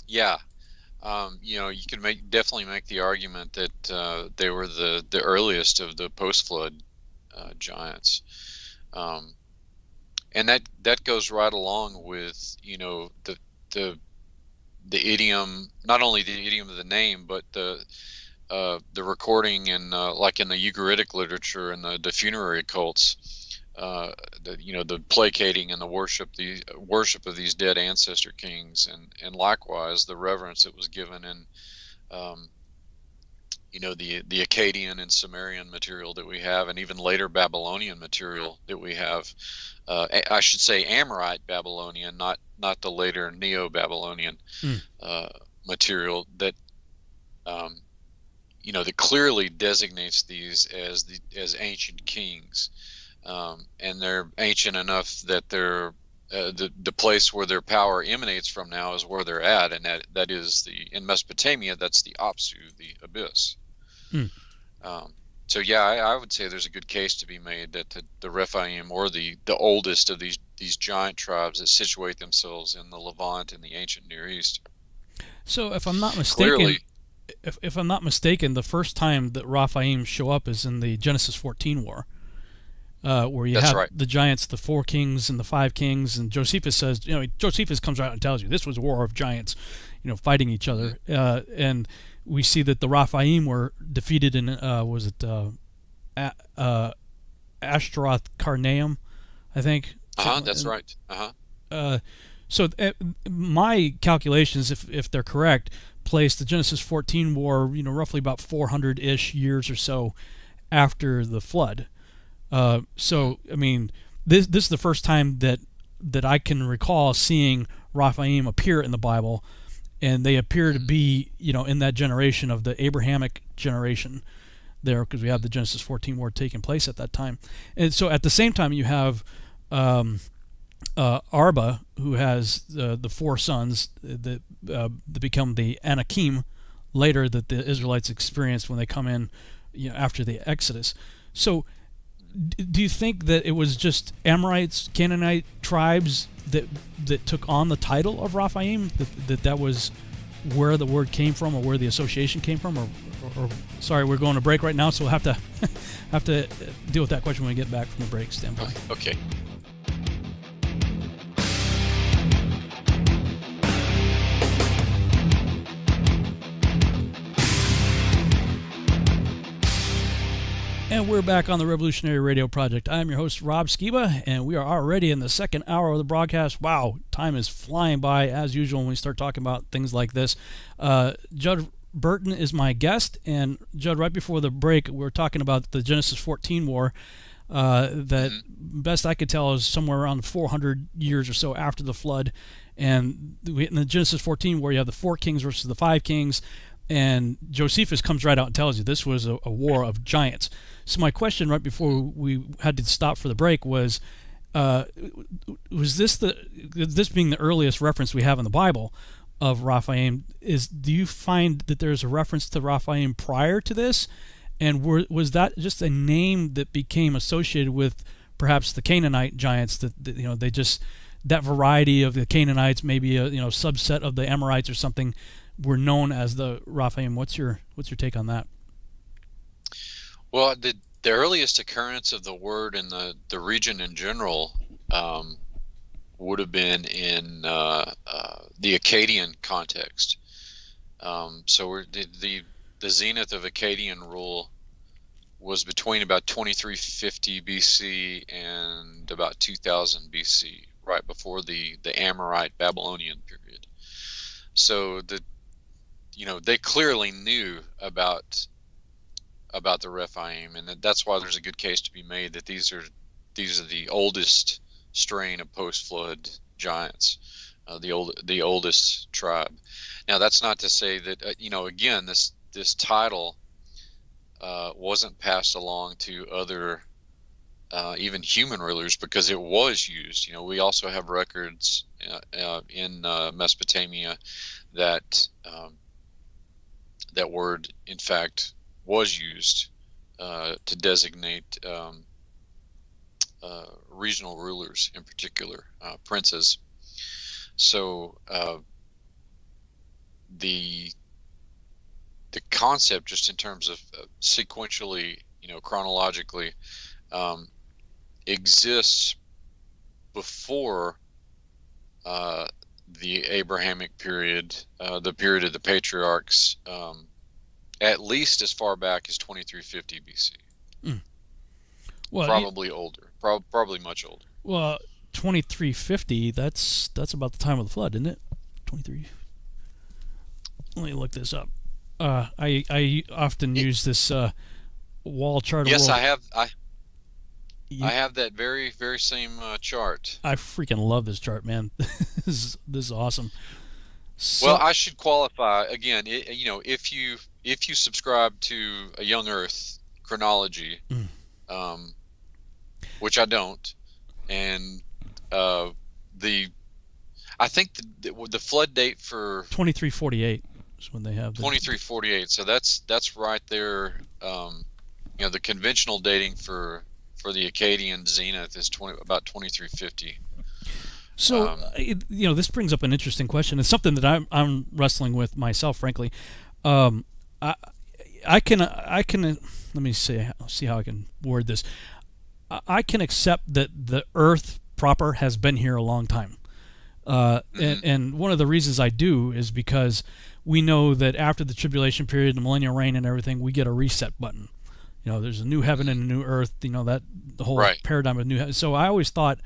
Yeah. You can definitely make the argument that they were the earliest of the post-flood giants, and that goes right along with the idiom, not only the idiom of the name, but the recording and like in the Ugaritic literature and the funerary cults. The placating and the worship of these dead ancestor kings, and likewise the reverence that was given in the Akkadian and Sumerian material that we have, and even later Babylonian material that we have. I should say Amorite Babylonian, not the later Neo-Babylonian material that that clearly designates these as ancient kings. And they're ancient enough that they're the place where their power emanates from now is where they're at, and that is in Mesopotamia, that's the Apsu, the abyss. So yeah, I would say there's a good case to be made that the Rephaim, or the oldest of these giant tribes that situate themselves in the Levant and the ancient Near East. So if I'm not mistaken, if I'm not mistaken, the first time that Raphaim show up is in the Genesis 14 war. Where you have the giants, the 4 kings and the 5 kings, and Josephus says, Josephus comes out and tells you this was a war of giants, fighting each other, and we see that the Raphaim were defeated in Ashtaroth Karnaim, I think. That's right. So my calculations, if they're correct, place the Genesis 14 war, roughly about 400-ish years or so after the flood. So I mean, this is the first time that I can recall seeing Raphaim appear in the Bible, and they appear to be in that generation of the Abrahamic generation there, because we have the Genesis 14 war taking place at that time. And so at the same time you have Arba, who has the 4 sons that become the Anakim later, that the Israelites experienced when they come in after the Exodus. So do you think that it was just Amorites, Canaanite tribes that took on the title of Raphaim? That was where the word came from, or where the association came from? Or sorry, we're going to break right now, so we'll have to deal with that question when we get back from the break standpoint. Okay. And we're back on the Revolutionary Radio Project. I'm your host, Rob Skiba, and we are already in the second hour of the broadcast. Wow, time is flying by, as usual, when we start talking about things like this. Judd Burton is my guest, and Judd, right before the break, we were talking about the Genesis 14 war. That best I could tell is somewhere around 400 years or so after the flood. And in the Genesis 14 war, you have the 4 kings versus the 5 kings. And Josephus comes right out and tells you this was a war of giants. So my question right before we had to stop for the break was this being the earliest reference we have in the Bible of Raphaim, do you find that there's a reference to Raphaim prior to this? And was that just a name that became associated with perhaps the Canaanite giants, that they just, that variety of the Canaanites, maybe a subset of the Amorites or something, were known as the Raphaim? What's your take on that? Well, the earliest occurrence of the word in the region in general would have been in the Akkadian context. So the zenith of Akkadian rule was between about 2350 BC and about 2000 BC, right before the Amorite Babylonian period. So they clearly knew about the Rephaim, and that's why there's a good case to be made that these are the oldest strain of post-flood giants, the oldest tribe. Now, that's not to say that again, this title wasn't passed along to other even human rulers, because it was used. We also have records in Mesopotamia that that word, in fact, was used to designate regional rulers, in particular princes. So the concept, just in terms of sequentially, chronologically, exists before the Abrahamic period, the period of the patriarchs, at least as far back as 2350 BC. Well, probably older, probably much older. Well, 2350, that's about the time of the flood, isn't it? 23. Let me look this up. I often use this wall chart. Yes, I have. I have that very, very same chart. I freaking love this chart, man. This is awesome. So, well, I should qualify again. If you subscribe to a Young Earth chronology, which I don't, and I think the flood date for 2348 is when they have 2348. So that's right there. The conventional dating for the Akkadian zenith is about 2350. So this brings up an interesting question. It's something that I'm wrestling with myself, frankly. I can let me see how I can word this. I can accept that the Earth proper has been here a long time, and one of the reasons I do is because we know that after the tribulation period, the millennial reign, and everything, we get a reset button. There's a new heaven and a new earth. That the whole paradigm of new heaven. So I always thought,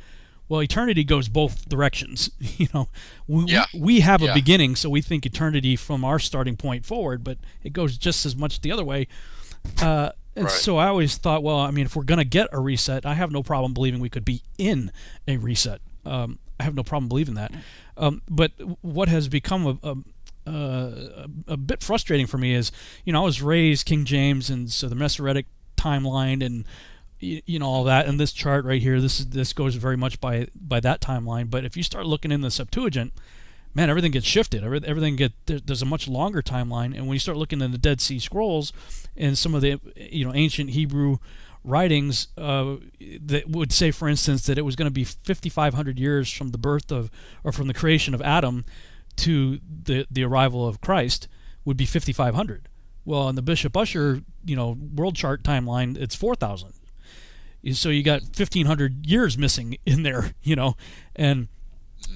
well, eternity goes both directions. We have a beginning, so we think eternity from our starting point forward, but it goes just as much the other way. So I always thought, well, I mean, if we're going to get a reset, I have no problem believing we could be in a reset. I have no problem believing that. But what has become a bit frustrating for me is, I was raised King James, and so the Masoretic timeline and all that, and this chart right here, this goes very much by that timeline. But if you start looking in the Septuagint, man, everything gets shifted. There's a much longer timeline, and when you start looking in the Dead Sea Scrolls and some of the ancient Hebrew writings that would say, for instance, that it was going to be 5,500 years from the birth of, or from the creation of Adam to the arrival of Christ, would be 5,500. Well, in the Bishop Ussher world chart timeline, it's 4,000. So you got 1,500 years missing in there, and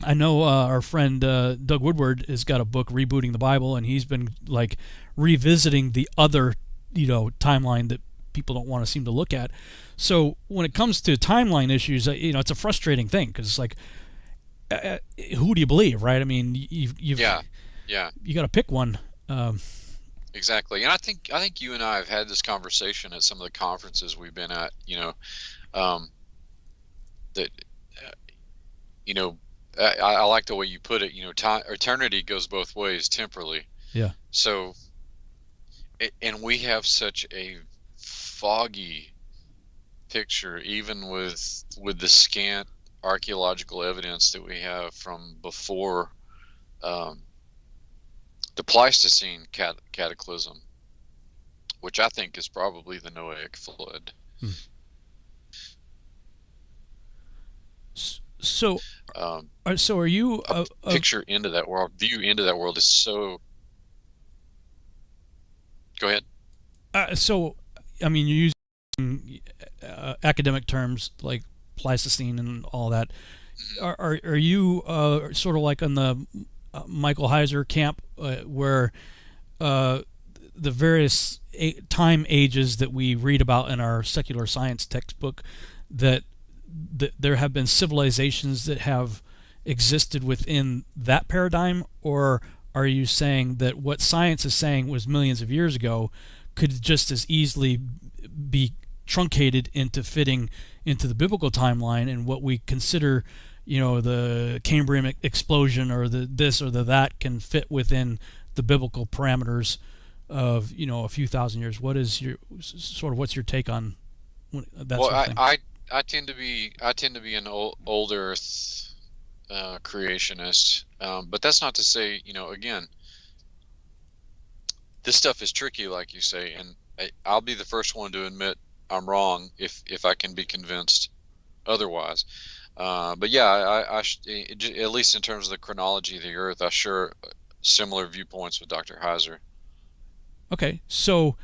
I know our friend Doug Woodward has got a book, Rebooting the Bible, and he's been like revisiting the other timeline that people don't want to seem to look at. So when it comes to timeline issues, it's a frustrating thing, because it's like, who do you believe, right? I mean, you got to pick one. Exactly, and I think you and I have had this conversation at some of the conferences we've been at. I like the way you put it. Eternity goes both ways temporally. Yeah. So, and we have such a foggy picture, even with the scant archaeological evidence that we have from before the Pleistocene cataclysm, which I think is probably the Noahic flood. So are you picture into that world? View into that world is so. Go ahead. So, I mean, you're using academic terms like Pleistocene and all that. Are you sort of like on the Michael Heiser camp, where the various time ages that we read about in our secular science textbook, that there have been civilizations that have existed within that paradigm, or are you saying that what science is saying was millions of years ago could just as easily be truncated into fitting into the biblical timeline, and what we consider, the Cambrian explosion or the this or the that can fit within the biblical parameters of, a few thousand years? What's your take on that sort of thing? I tend to be an old Earth creationist, but that's not to say, again, this stuff is tricky, like you say, and I'll be the first one to admit I'm wrong if I can be convinced otherwise. But yeah, at least in terms of the chronology of the Earth, I share similar viewpoints with Dr. Heiser. Okay, so,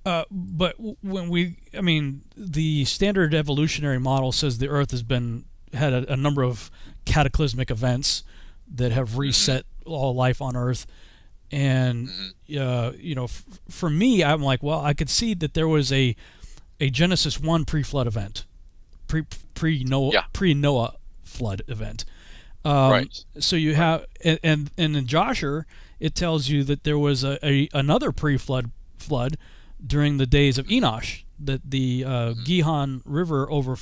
but the standard evolutionary model says the Earth had a number of cataclysmic events that have reset all life on Earth, and for me, I'm like, well, I could see that there was a Genesis 1 pre-flood event, pre-Noah flood event. Right. So you have, and in Joshua, it tells you that there was another pre-flood flood during the days of Enosh, that the Gihon River over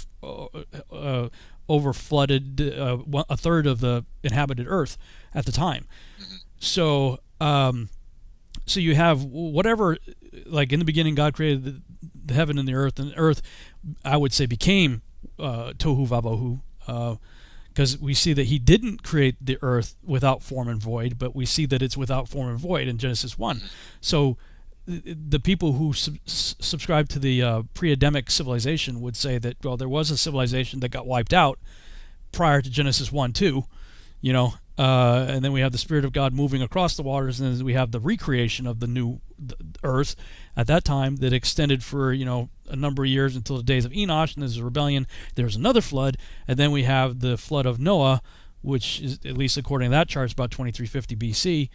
flooded a third of the inhabited Earth at the time. So you have whatever, like in the beginning, God created the heaven and the earth, I would say, became tohu vavohu, because we see that He didn't create the earth without form and void, but we see that it's without form and void in Genesis 1. So the people who subscribe to the pre-Adamic civilization would say that, well, there was a civilization that got wiped out prior to Genesis 1-2, and then we have the Spirit of God moving across the waters, and then we have the recreation of the new earth at that time that extended for a number of years until the days of Enosh, and there's a rebellion. There's another flood, and then we have the flood of Noah, which is, at least according to that chart, is about 2350 BC.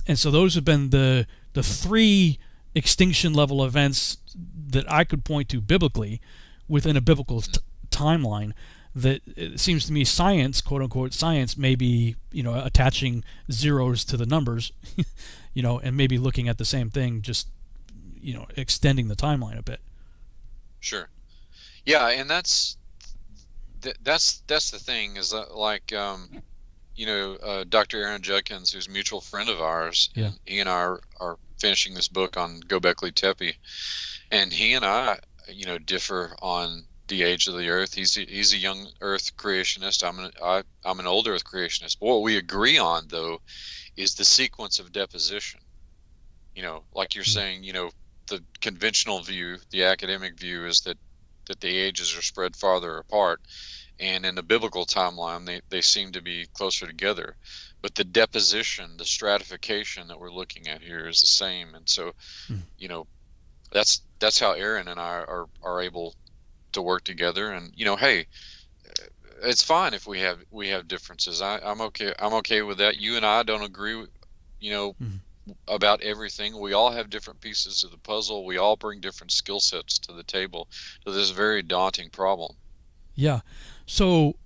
And so those have been the three extinction level events that I could point to biblically within a biblical timeline. That it seems to me science, quote unquote science, may be attaching zeros to the numbers, and maybe looking at the same thing, just extending the timeline a bit. Sure. Yeah, and that's the thing, is that, like, Dr. Aaron Judkins, who's a mutual friend of ours, yeah. He and I are finishing this book on Göbekli Tepe, and he and I, differ on the age of the Earth. He's a young Earth creationist. I'm an old Earth creationist. But what we agree on, though, is the sequence of deposition. Like you're saying, the conventional view, the academic view, is that the ages are spread farther apart, and in the biblical timeline, they seem to be closer together. But the deposition, the stratification that we're looking at here is the same, and so, that's how Aaron and I are able to work together. And hey, it's fine if we have differences. I'm okay with that. You and I don't agree, about everything. We all have different pieces of the puzzle. We all bring different skill sets to the table to this very daunting problem. Yeah. So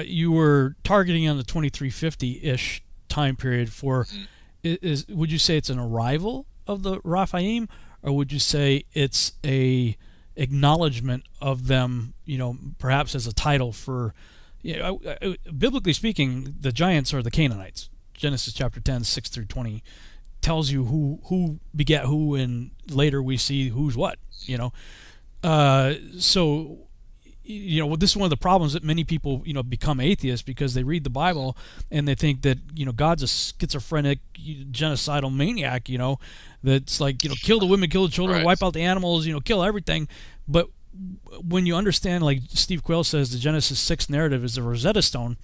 you were targeting on the 2350-ish time period for. Would you say it's an arrival of the Raphaim, or would you say it's a acknowledgement of them, perhaps as a title for, biblically speaking, the giants are the Canaanites. Genesis chapter 10, 6 through 20 tells you who begat who, and later we see who's what, so, this is one of the problems that many people, become atheists, because they read the Bible and they think that, God's a schizophrenic, genocidal maniac, that's like, kill the women, kill the children, Right. wipe out the animals, kill everything. But when you understand, like Steve Quayle says, the Genesis 6 narrative is the Rosetta Stone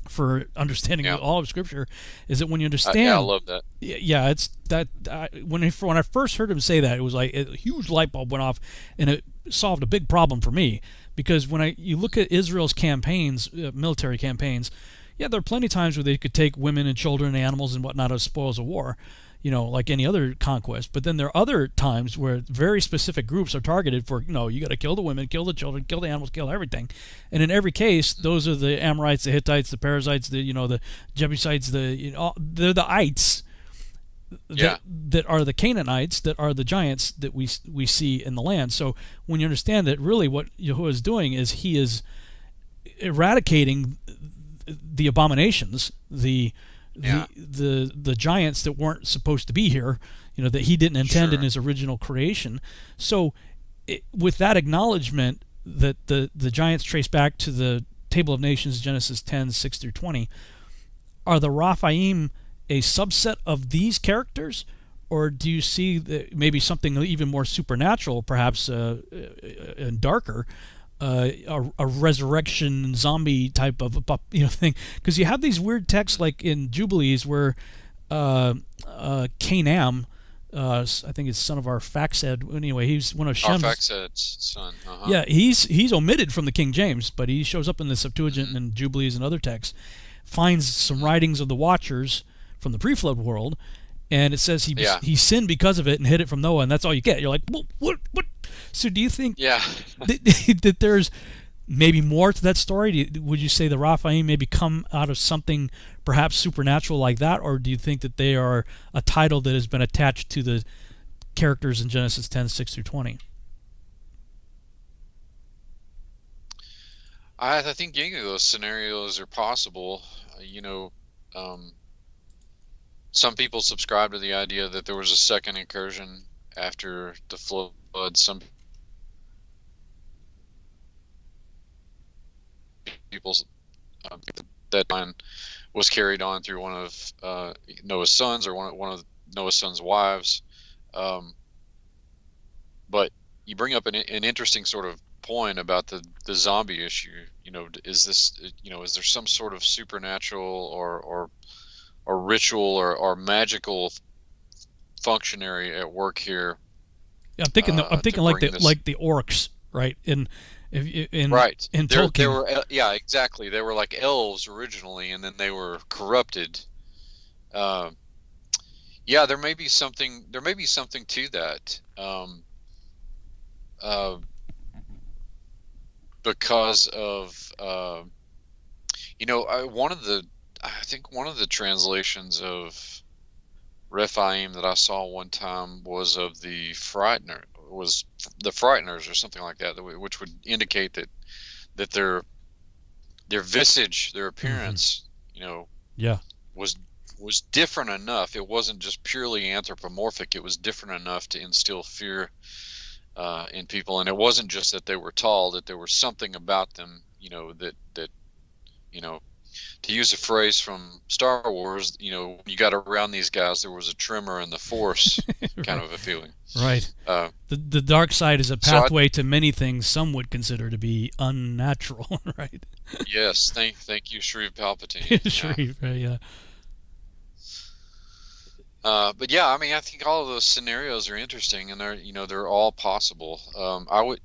for understanding all of Scripture, is that when you understand, I love that. Yeah, it's that. When I first heard him say that, it was like a huge light bulb went off, and it solved a big problem for me. Because when you look at Israel's campaigns, military campaigns, there are plenty of times where they could take women and children and animals and whatnot as spoils of war, like any other conquest. But then there are other times where very specific groups are targeted for, you got to kill the women, kill the children, kill the animals, kill everything. And in every case, those are the Amorites, the Hittites, the Perizzites, the Jebusites, they're the ites that are the Canaanites, that are the giants that we see in the land. So when you understand that really what Yahuwah is doing is he is eradicating the abominations, the giants that weren't supposed to be here, that he didn't intend in his original creation. So with that acknowledgement that the giants trace back to the Table of Nations, Genesis 10:6-20, are the Raphaim a subset of these characters, or do you see maybe something even more supernatural, perhaps and darker, a resurrection zombie type of thing? Because you have these weird texts like in Jubilees where Canaan, I think it's son of Arphaxad. Anyway, he's one of Shem's. Arphaxad's son. Uh-huh. Yeah, he's omitted from the King James, but he shows up in the Septuagint and Jubilees and other texts. Finds some writings of the Watchers from the pre-flood world, and it says he sinned because of it and hid it from Noah, and that's all you get. You're like, what? So do you think that there's maybe more to that story? Would you say the Raphaim maybe come out of something perhaps supernatural like that, or do you think that they are a title that has been attached to the characters in Genesis 10:6-20? I think any of those scenarios are possible. Some people subscribe to the idea that there was a second incursion after the flood. Some people's that line was carried on through one of Noah's sons or one of Noah's sons' wives. But you bring up an interesting sort of point about the zombie issue. Is this is there some sort of supernatural or ritual or magical functionary at work here? Yeah, I'm thinking like the orcs, right? In Tolkien. They were exactly. They were like elves originally, and then they were corrupted. There may be something to that. Because of I think one of the translations of Rephaim that I saw one time was of the Frighteners or something like that, which would indicate that their visage, their appearance, was different enough. It wasn't just purely anthropomorphic. It was different enough to instill fear in people, and it wasn't just that they were tall; that there was something about them, that to use a phrase from Star Wars, when you got around these guys, there was a tremor in the Force, right. kind of a feeling. Right. The dark side is a pathway to many things some would consider to be unnatural, right? Yes. Thank you, Shreeve Palpatine. Shreeve, yeah. But yeah, I mean, I think all of those scenarios are interesting, and they're all possible. I would,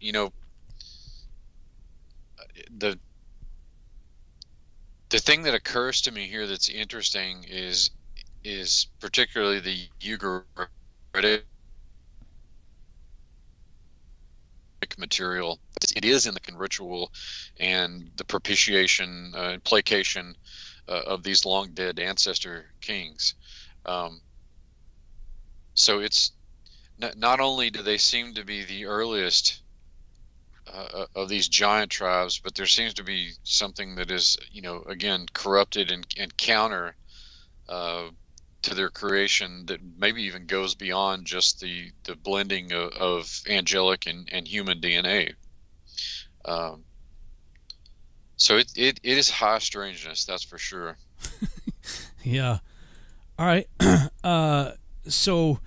the thing that occurs to me here that's interesting is particularly the Ugaritic material. It is in the ritual and the propitiation and placation of these long dead ancestor kings. So it's not only do they seem to be the earliest of these giant tribes, but there seems to be something that is, again, corrupted and counter to their creation that maybe even goes beyond just the blending of angelic and human DNA. So it is high strangeness, that's for sure. Yeah. All right. So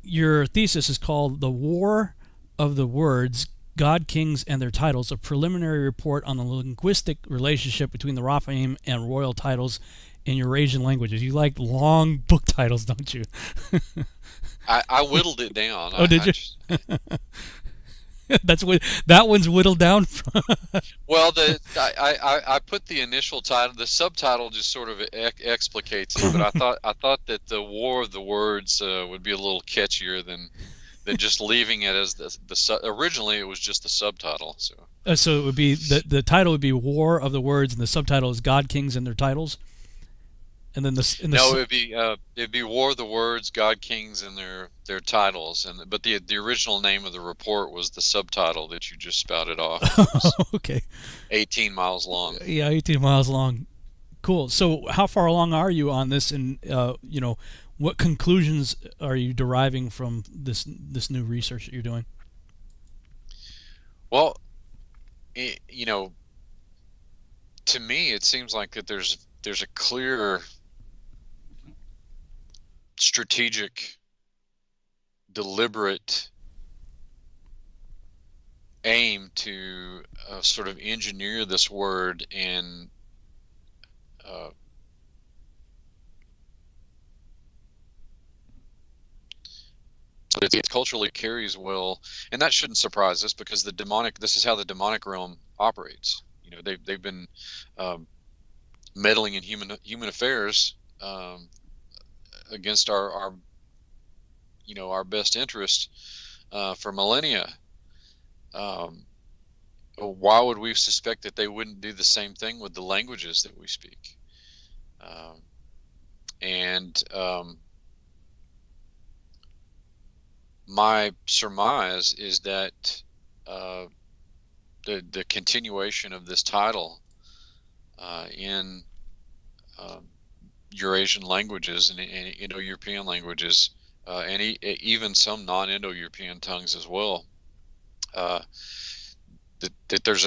your thesis is called "The War of the Words, God, Kings, and Their Titles, a preliminary report on the linguistic relationship between the Raphaim and royal titles in Eurasian languages." You like long book titles, don't you? I whittled it down. Oh, did you? That one's whittled down from. Well, I put the initial title. The subtitle just sort of explicates it, but I thought that the War of the Words would be a little catchier than just leaving it as originally it was just the subtitle. So it would be the title would be War of the Words, and the subtitle is God, Kings, and Their Titles. And then it'd be War of the Words, God, Kings, and their titles. But the original name of the report was the subtitle that you just spouted off. Okay. 18 miles long. Yeah, 18 miles long. Cool. So how far along are you on this, and what conclusions are you deriving from this new research that you're doing? Well, to me, it seems like that there's a clear strategic, deliberate aim to sort of engineer this word and so it culturally carries well, and that shouldn't surprise us because this is how the demonic realm operates. They've been meddling in human affairs against our best interest for millennia. Why would we suspect that they wouldn't do the same thing with the languages that we speak? My surmise is that the continuation of this title in Eurasian languages and Indo-European languages, and even some non-Indo-European tongues as well, that there's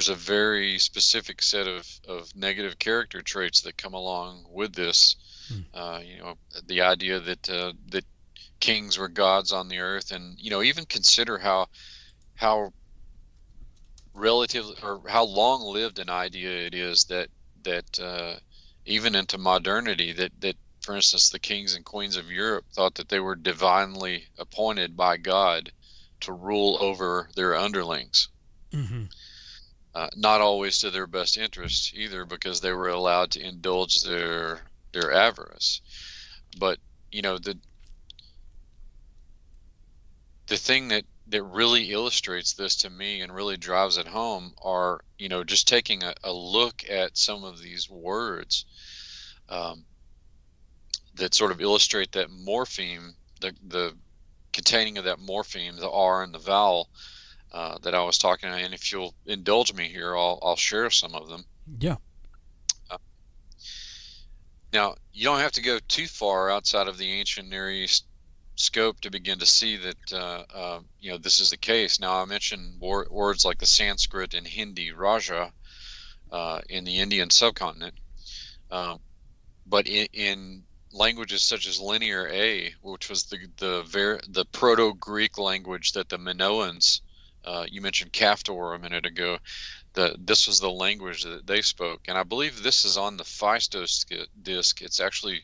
a very specific set of negative character traits that come along with this. The idea that kings were gods on the earth, and even consider how relative or how long lived an idea it is that even into modernity that for instance the kings and queens of Europe thought that they were divinely appointed by God to rule over their underlings. Mm-hmm. Not always to their best interest either, because they were allowed to indulge their avarice. But the thing that really illustrates this to me and really drives it home are, just taking a look at some of these words that sort of illustrate that morpheme, the containing of that morpheme, the R and the vowel that I was talking about. And if you'll indulge me here, I'll share some of them. Yeah. Now, you don't have to go too far outside of the ancient Near East scope to begin to see that this is the case. Now, I mentioned words like the Sanskrit and Hindi Raja in the Indian subcontinent, but in languages such as Linear A, which was the Proto-Greek language that the Minoans, you mentioned Kaftor a minute ago, this was the language that they spoke, and I believe this is on the Phaistos disc. It's actually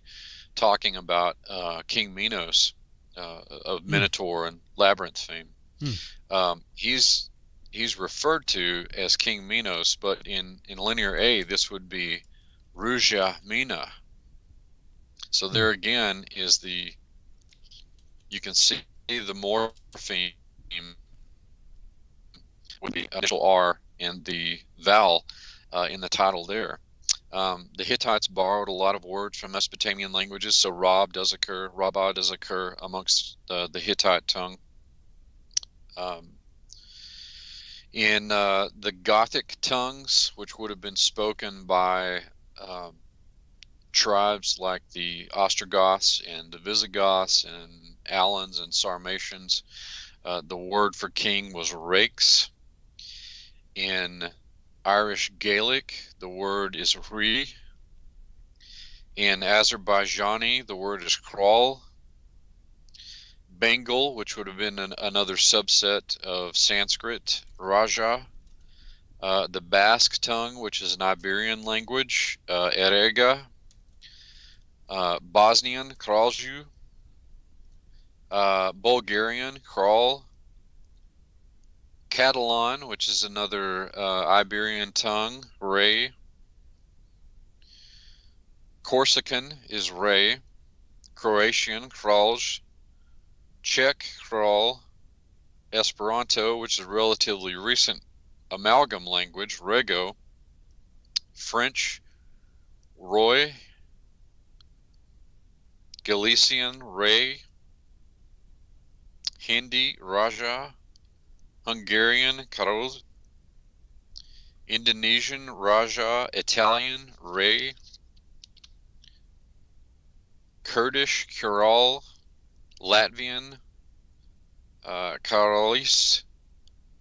talking about King Minos of Minotaur and Labyrinth fame. He's referred to as King Minos, but in Linear A, this would be Ruja Mina. So there again is you can see the morpheme with the initial R and the vowel in the title there. The Hittites borrowed a lot of words from Mesopotamian languages, so Rabah does occur amongst the Hittite tongue. In the Gothic tongues, which would have been spoken by tribes like the Ostrogoths and the Visigoths and Alans and Sarmatians, the word for king was Rakes. In Irish Gaelic, the word is Ri. In Azerbaijani, the word is Kral. Bengal, which would have been another subset of Sanskrit, Raja. The Basque tongue, which is an Iberian language, Erega. Bosnian, Kralju. Bulgarian, Kral. Catalan, which is another Iberian tongue, Ray. Corsican is Ray. Croatian, Kralj. Czech, Kral. Esperanto, which is a relatively recent amalgam language, Rego. French, Roy. Galician, Ray. Hindi, Raja. Hungarian, Karol. Indonesian, Raja. Italian, Ray. Kurdish, Kural. Latvian, Karolis.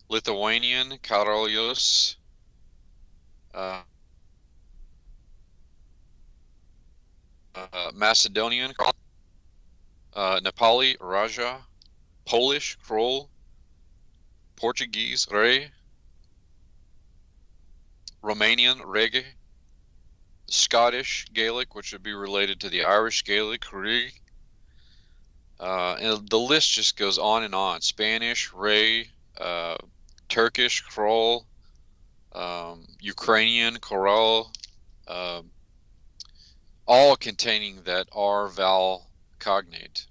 Lithuanian, Karolios. Macedonian, Nepali, Raja. Polish, Krol. Portuguese, Rei. Romanian, Rege. Scottish Gaelic, which would be related to the Irish Gaelic, Rig. And the list just goes on and on. Spanish, Ray. Turkish, Krol. Ukrainian, Koral. All containing that R vowel cognate.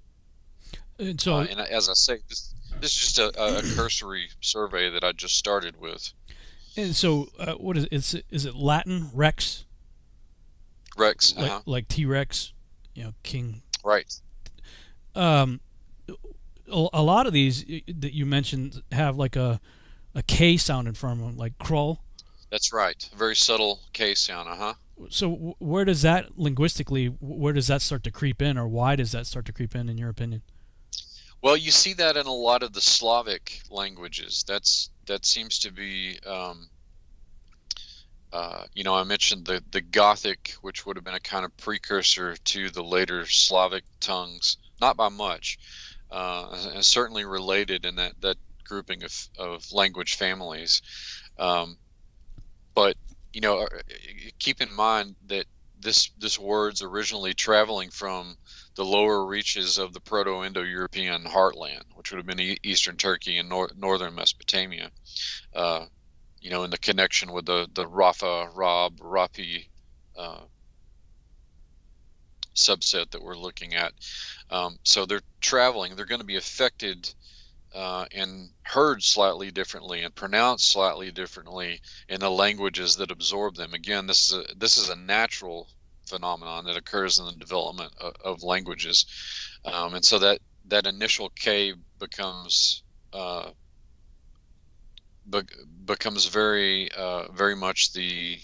And so, and as I say, this is just a cursory survey that I just started with. And so, what is it? Is it Latin Rex? Rex, like T-Rex, king. Right. A lot of these that you mentioned have like a K sound in front of them, like Krull. That's right. A very subtle K sound, So where does that linguistically, where does that start to creep in, or why does that start to creep in your opinion? Well, you see that in a lot of the Slavic languages. That seems to be, I mentioned the Gothic, which would have been a kind of precursor to the later Slavic tongues, not by much, and certainly related in that grouping of language families. But keep in mind that this word's originally traveling from the lower reaches of the Proto-Indo-European heartland, which would have been eastern Turkey and northern Mesopotamia. In the connection with the Rafa, Rab, Rapi subset that we're looking at. So they're traveling. They're going to be affected and heard slightly differently and pronounced slightly differently in the languages that absorb them. Again, this is a natural phenomenon that occurs in the development of languages, and so that initial K becomes very very much the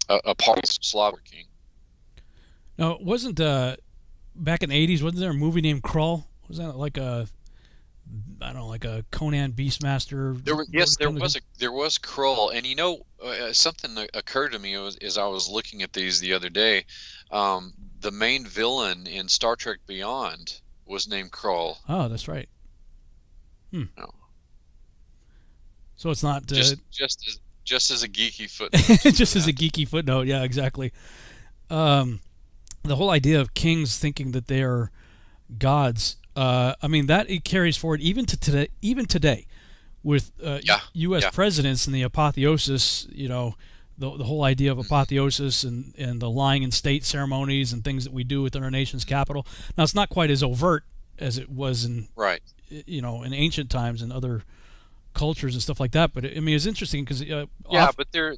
a part of Slavic. No, it wasn't back in the 80s, wasn't there a movie named Krull? Was that like a Conan Beastmaster? There was Krull, and something that occurred to me as I was looking at these the other day. The main villain in Star Trek Beyond was named Krull. Oh, that's right. No. So it's not just as a geeky footnote. Just as a geeky footnote, yeah, exactly. The whole idea of kings thinking that they are gods, that it carries forward even today, with U.S. presidents and the Apotheosis. The whole idea of Apotheosis and the lying in state ceremonies and things that we do within our nation's capital. Now, it's not quite as overt as it was in in ancient times and other cultures and stuff like that, but it's interesting because but there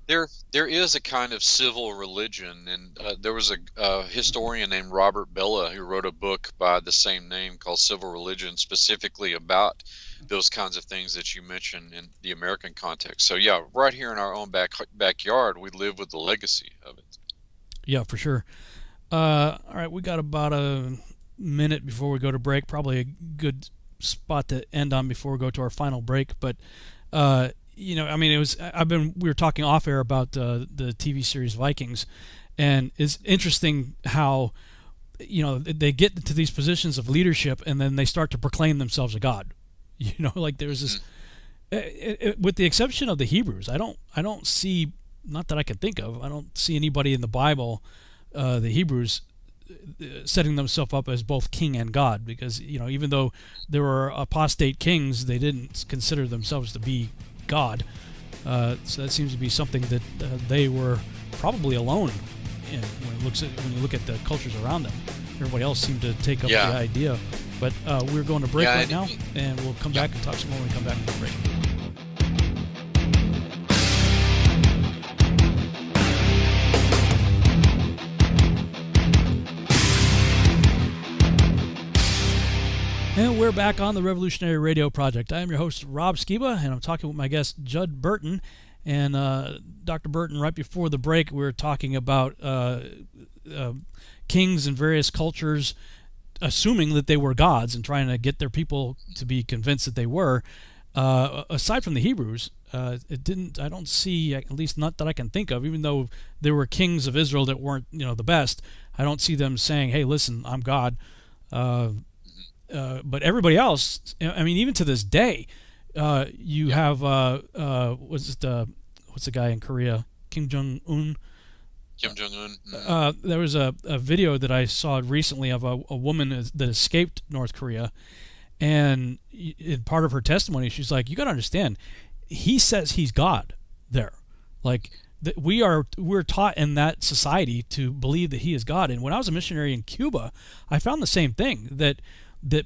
is a kind of civil religion, and there was a historian named Robert Bella who wrote a book by the same name called Civil Religion, specifically about those kinds of things that you mentioned in the American context. So right here in our own backyard, we live with the legacy of it. Yeah, for sure. All right, we got about a minute before we go to break. Probably a good spot to end on before we go to our final break, but we were talking off air about the TV series Vikings, and it's interesting how they get to these positions of leadership and then they start to proclaim themselves a god. Like there's this with the exception of the Hebrews, I don't see, not that I can think of, I don't see anybody in the Bible, the Hebrews, setting themselves up as both king and god, because even though there were apostate kings, they didn't consider themselves to be God. So that seems to be something that they were probably alone in when you look at the cultures around them. Everybody else seemed to take up the idea. But we're going to break right now, and we'll come back and talk some more when we come back from the break. And we're back on the Revolutionary Radio Project. I am your host, Rob Skiba, and I'm talking with my guest, Judd Burton. And Dr. Burton, right before the break, we were talking about kings in various cultures assuming that they were gods and trying to get their people to be convinced that they were. Aside from the Hebrews, I don't see, at least not that I can think of, even though there were kings of Israel that weren't the best, I don't see them saying, hey, listen, I'm God. But everybody else, I mean, even to this day, you have what's the guy in Korea, Kim Jong-un? Kim Jong-un. There was a video that I saw recently of a woman that escaped North Korea, and in part of her testimony, she's like, "You got to understand, he says he's God there, like." We're taught in that society to believe that he is God. And when I was a missionary in Cuba, I found the same thing, that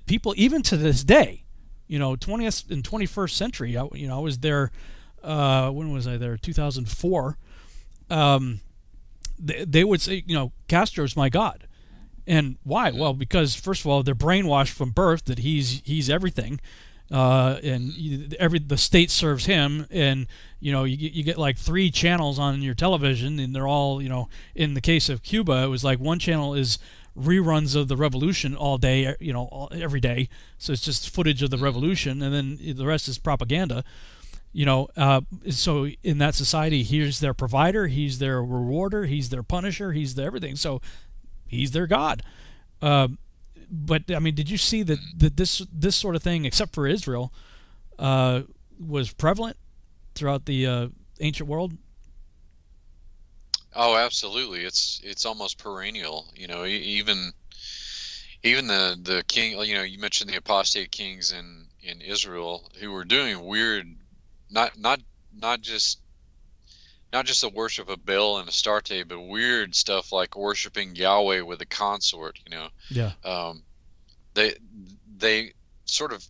people, even to this day, 20th and 21st century, I was there, when was I there? 2004. They would say, Castro's my God. And why? Well, because first of all, they're brainwashed from birth that he's everything. And the state serves him, and you get like 3 channels on your television, and they're all, in the case of Cuba, it was like one channel is reruns of the revolution all day, every day, so it's just footage of the revolution, and then the rest is propaganda. So in that society, he's their provider, he's their rewarder, he's their punisher, he's their everything, so he's their God. But I mean, did you see that this sort of thing, except for Israel, was prevalent throughout the ancient world? Oh, absolutely. It's almost perennial. Even the king. You mentioned the apostate kings in Israel who were doing weird, not just the worship of Baal and Astarte, but weird stuff like worshiping Yahweh with a consort. Yeah. They sort of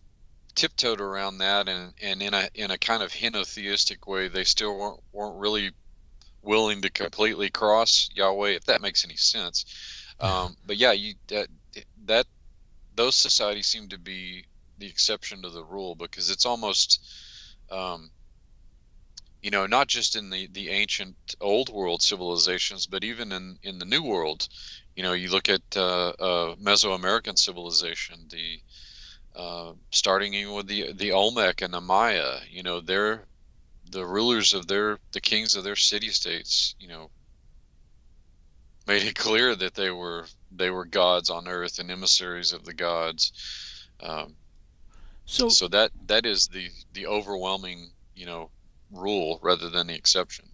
tiptoed around that, and in a kind of henotheistic way, they still weren't really willing to completely cross Yahweh, if that makes any sense. But yeah, those societies seem to be the exception to the rule, because it's almost not just in the ancient old world civilizations, but even in the new world. You look at Mesoamerican civilization, starting with the Olmec and the Maya. They're the rulers of the kings of their city-states, made it clear that they were gods on earth and emissaries of the gods. So that is the overwhelming, rule rather than the exception.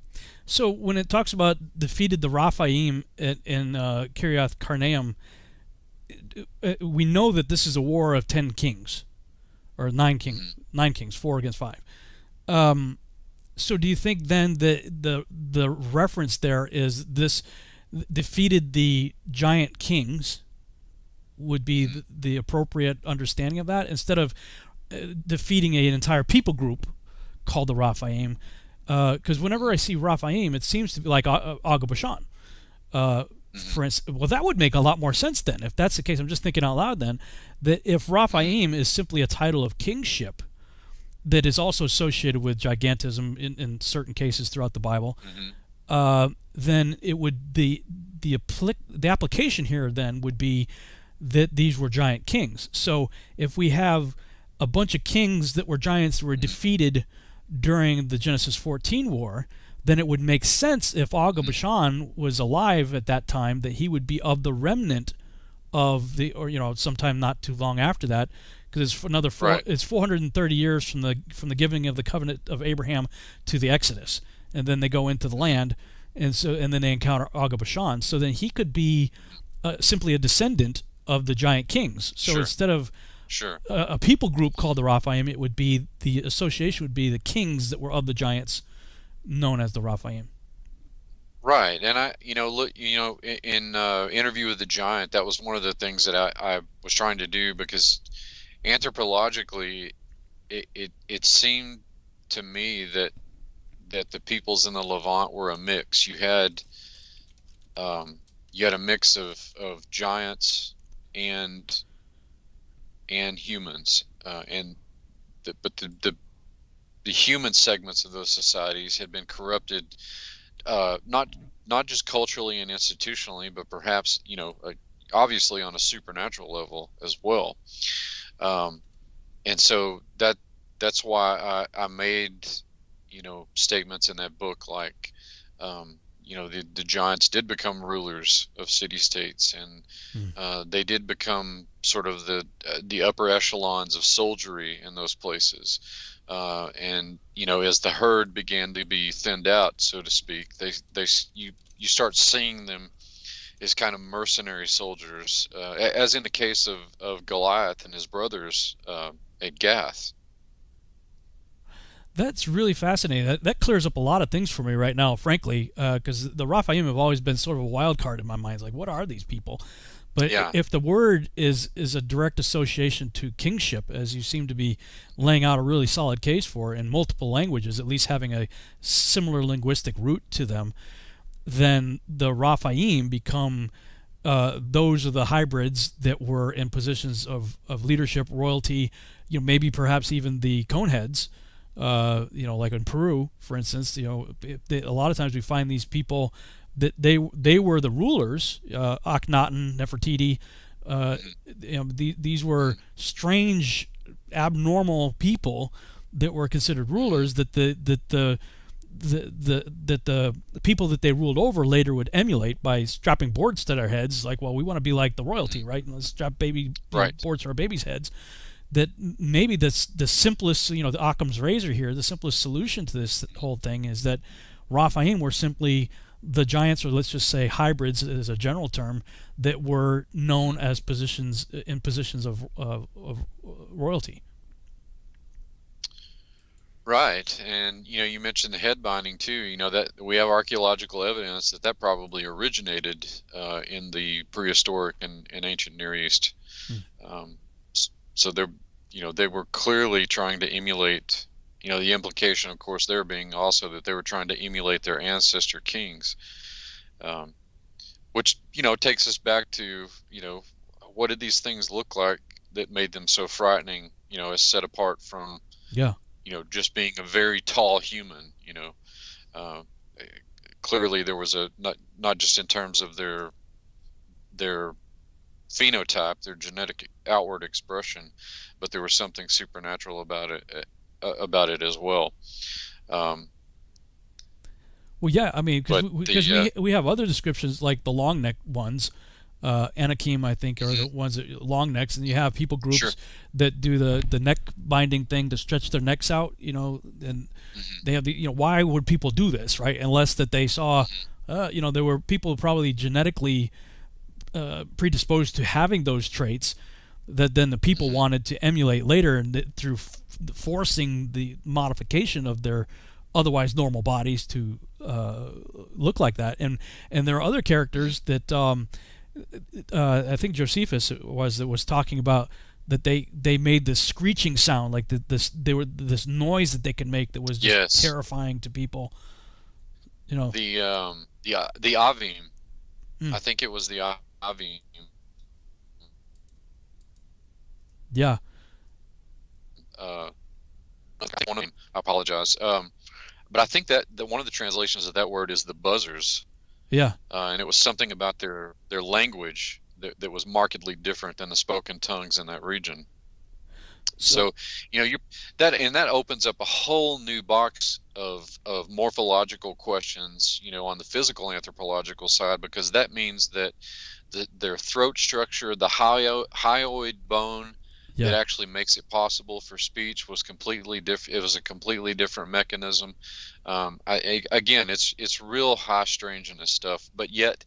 So when it talks about defeated the Raphaim in Kiriath Karnaim, we know that this is a war of 10 kings, or 9 kings, 9 kings, 4 against 5. So do you think then that the reference there is this defeated the giant kings would be the appropriate understanding of that, instead of defeating an entire people group called the Raphaim? Because whenever I see Raphaim, it seems to be like Bashan. For instance, well, that would make a lot more sense then. If that's the case, I'm just thinking out loud then, that if Raphaim is simply a title of kingship that is also associated with gigantism in certain cases throughout the Bible, then it would the application here then would be that these were giant kings. So if we have a bunch of kings that were giants that were defeated during the Genesis 14 war, then it would make sense if Bashan was alive at that time, that he would be of the remnant of sometime not too long after that, because it's another it's 430 years from the giving of the covenant of Abraham to the Exodus, and then they go into the land, and then they encounter Bashan. So then he could be simply a descendant of the giant kings. So Sure. instead of Sure. a people group called the Raphaim, it would be the association would be the kings that were of the giants, known as the Raphaim. Right, and in Interview with the Giant, that was one of the things that I was trying to do, because anthropologically, it seemed to me that the peoples in the Levant were a mix. You had a mix of giants and humans, but the human segments of those societies had been corrupted. Not just culturally and institutionally, but perhaps obviously on a supernatural level as well. And so that's why I made statements in that book like the giants did become rulers of city-states, and they did become sort of the upper echelons of soldiery in those places. And as the herd began to be thinned out, so to speak, you start seeing them as kind of mercenary soldiers, as in the case of Goliath and his brothers at Gath. That's really fascinating. That clears up a lot of things for me right now, frankly, because the Raphaim have always been sort of a wild card in my mind. It's like, what are these people? But if the word is a direct association to kingship, as you seem to be laying out a really solid case for in multiple languages, at least having a similar linguistic root to them, then the Raphaim become those of the hybrids that were in positions of leadership, royalty, maybe perhaps even the coneheads. Like in Peru, for instance, a lot of times we find these people that they were the rulers, Akhenaten, Nefertiti. These were strange, abnormal people that were considered rulers. That the people that they ruled over later would emulate by strapping boards to their heads. Like, well, we want to be like the royalty, right? And let's strap boards to our babies' heads. That maybe the simplest, the Occam's razor here, the simplest solution to this whole thing is that Raphaim were simply the giants, or let's just say hybrids as a general term, that were known as positions of royalty. Right, and you mentioned the head binding too. That we have archaeological evidence that probably originated in the prehistoric and ancient Near East. So they were clearly trying to emulate. The implication, of course, there being also that they were trying to emulate their ancestor kings, which takes us back to what did these things look like that made them so frightening? As set apart from just being a very tall human. Clearly there was not just in terms of their phenotype, their genetic outward expression, but there was something supernatural about it as well. Well, yeah, I mean, because we have other descriptions like the long neck ones. Anakim, I think, are the ones that long necks, and you have people groups that do the neck binding thing to stretch their necks out, and they have why would people do this, right? Unless that they saw, there were people probably genetically predisposed to having those traits that then the people wanted to emulate later, and through forcing the modification of their otherwise normal bodies to look like that. And there are other characters that I think Josephus was talking about, that they made this screeching sound, like this noise that they could make that was just terrifying to people. The Avim. I think it was the Avim. Yeah. I apologize. But I think that one of the translations of that word is the buzzers. Yeah. And it was something about their language that was markedly different than the spoken tongues in that region. So that opens up a whole new box of morphological questions, on the physical anthropological side, because that means that their throat structure, the hyoid bone that actually makes it possible for speech, was completely different. It was a completely different mechanism. Again, it's real high strangeness stuff, but yet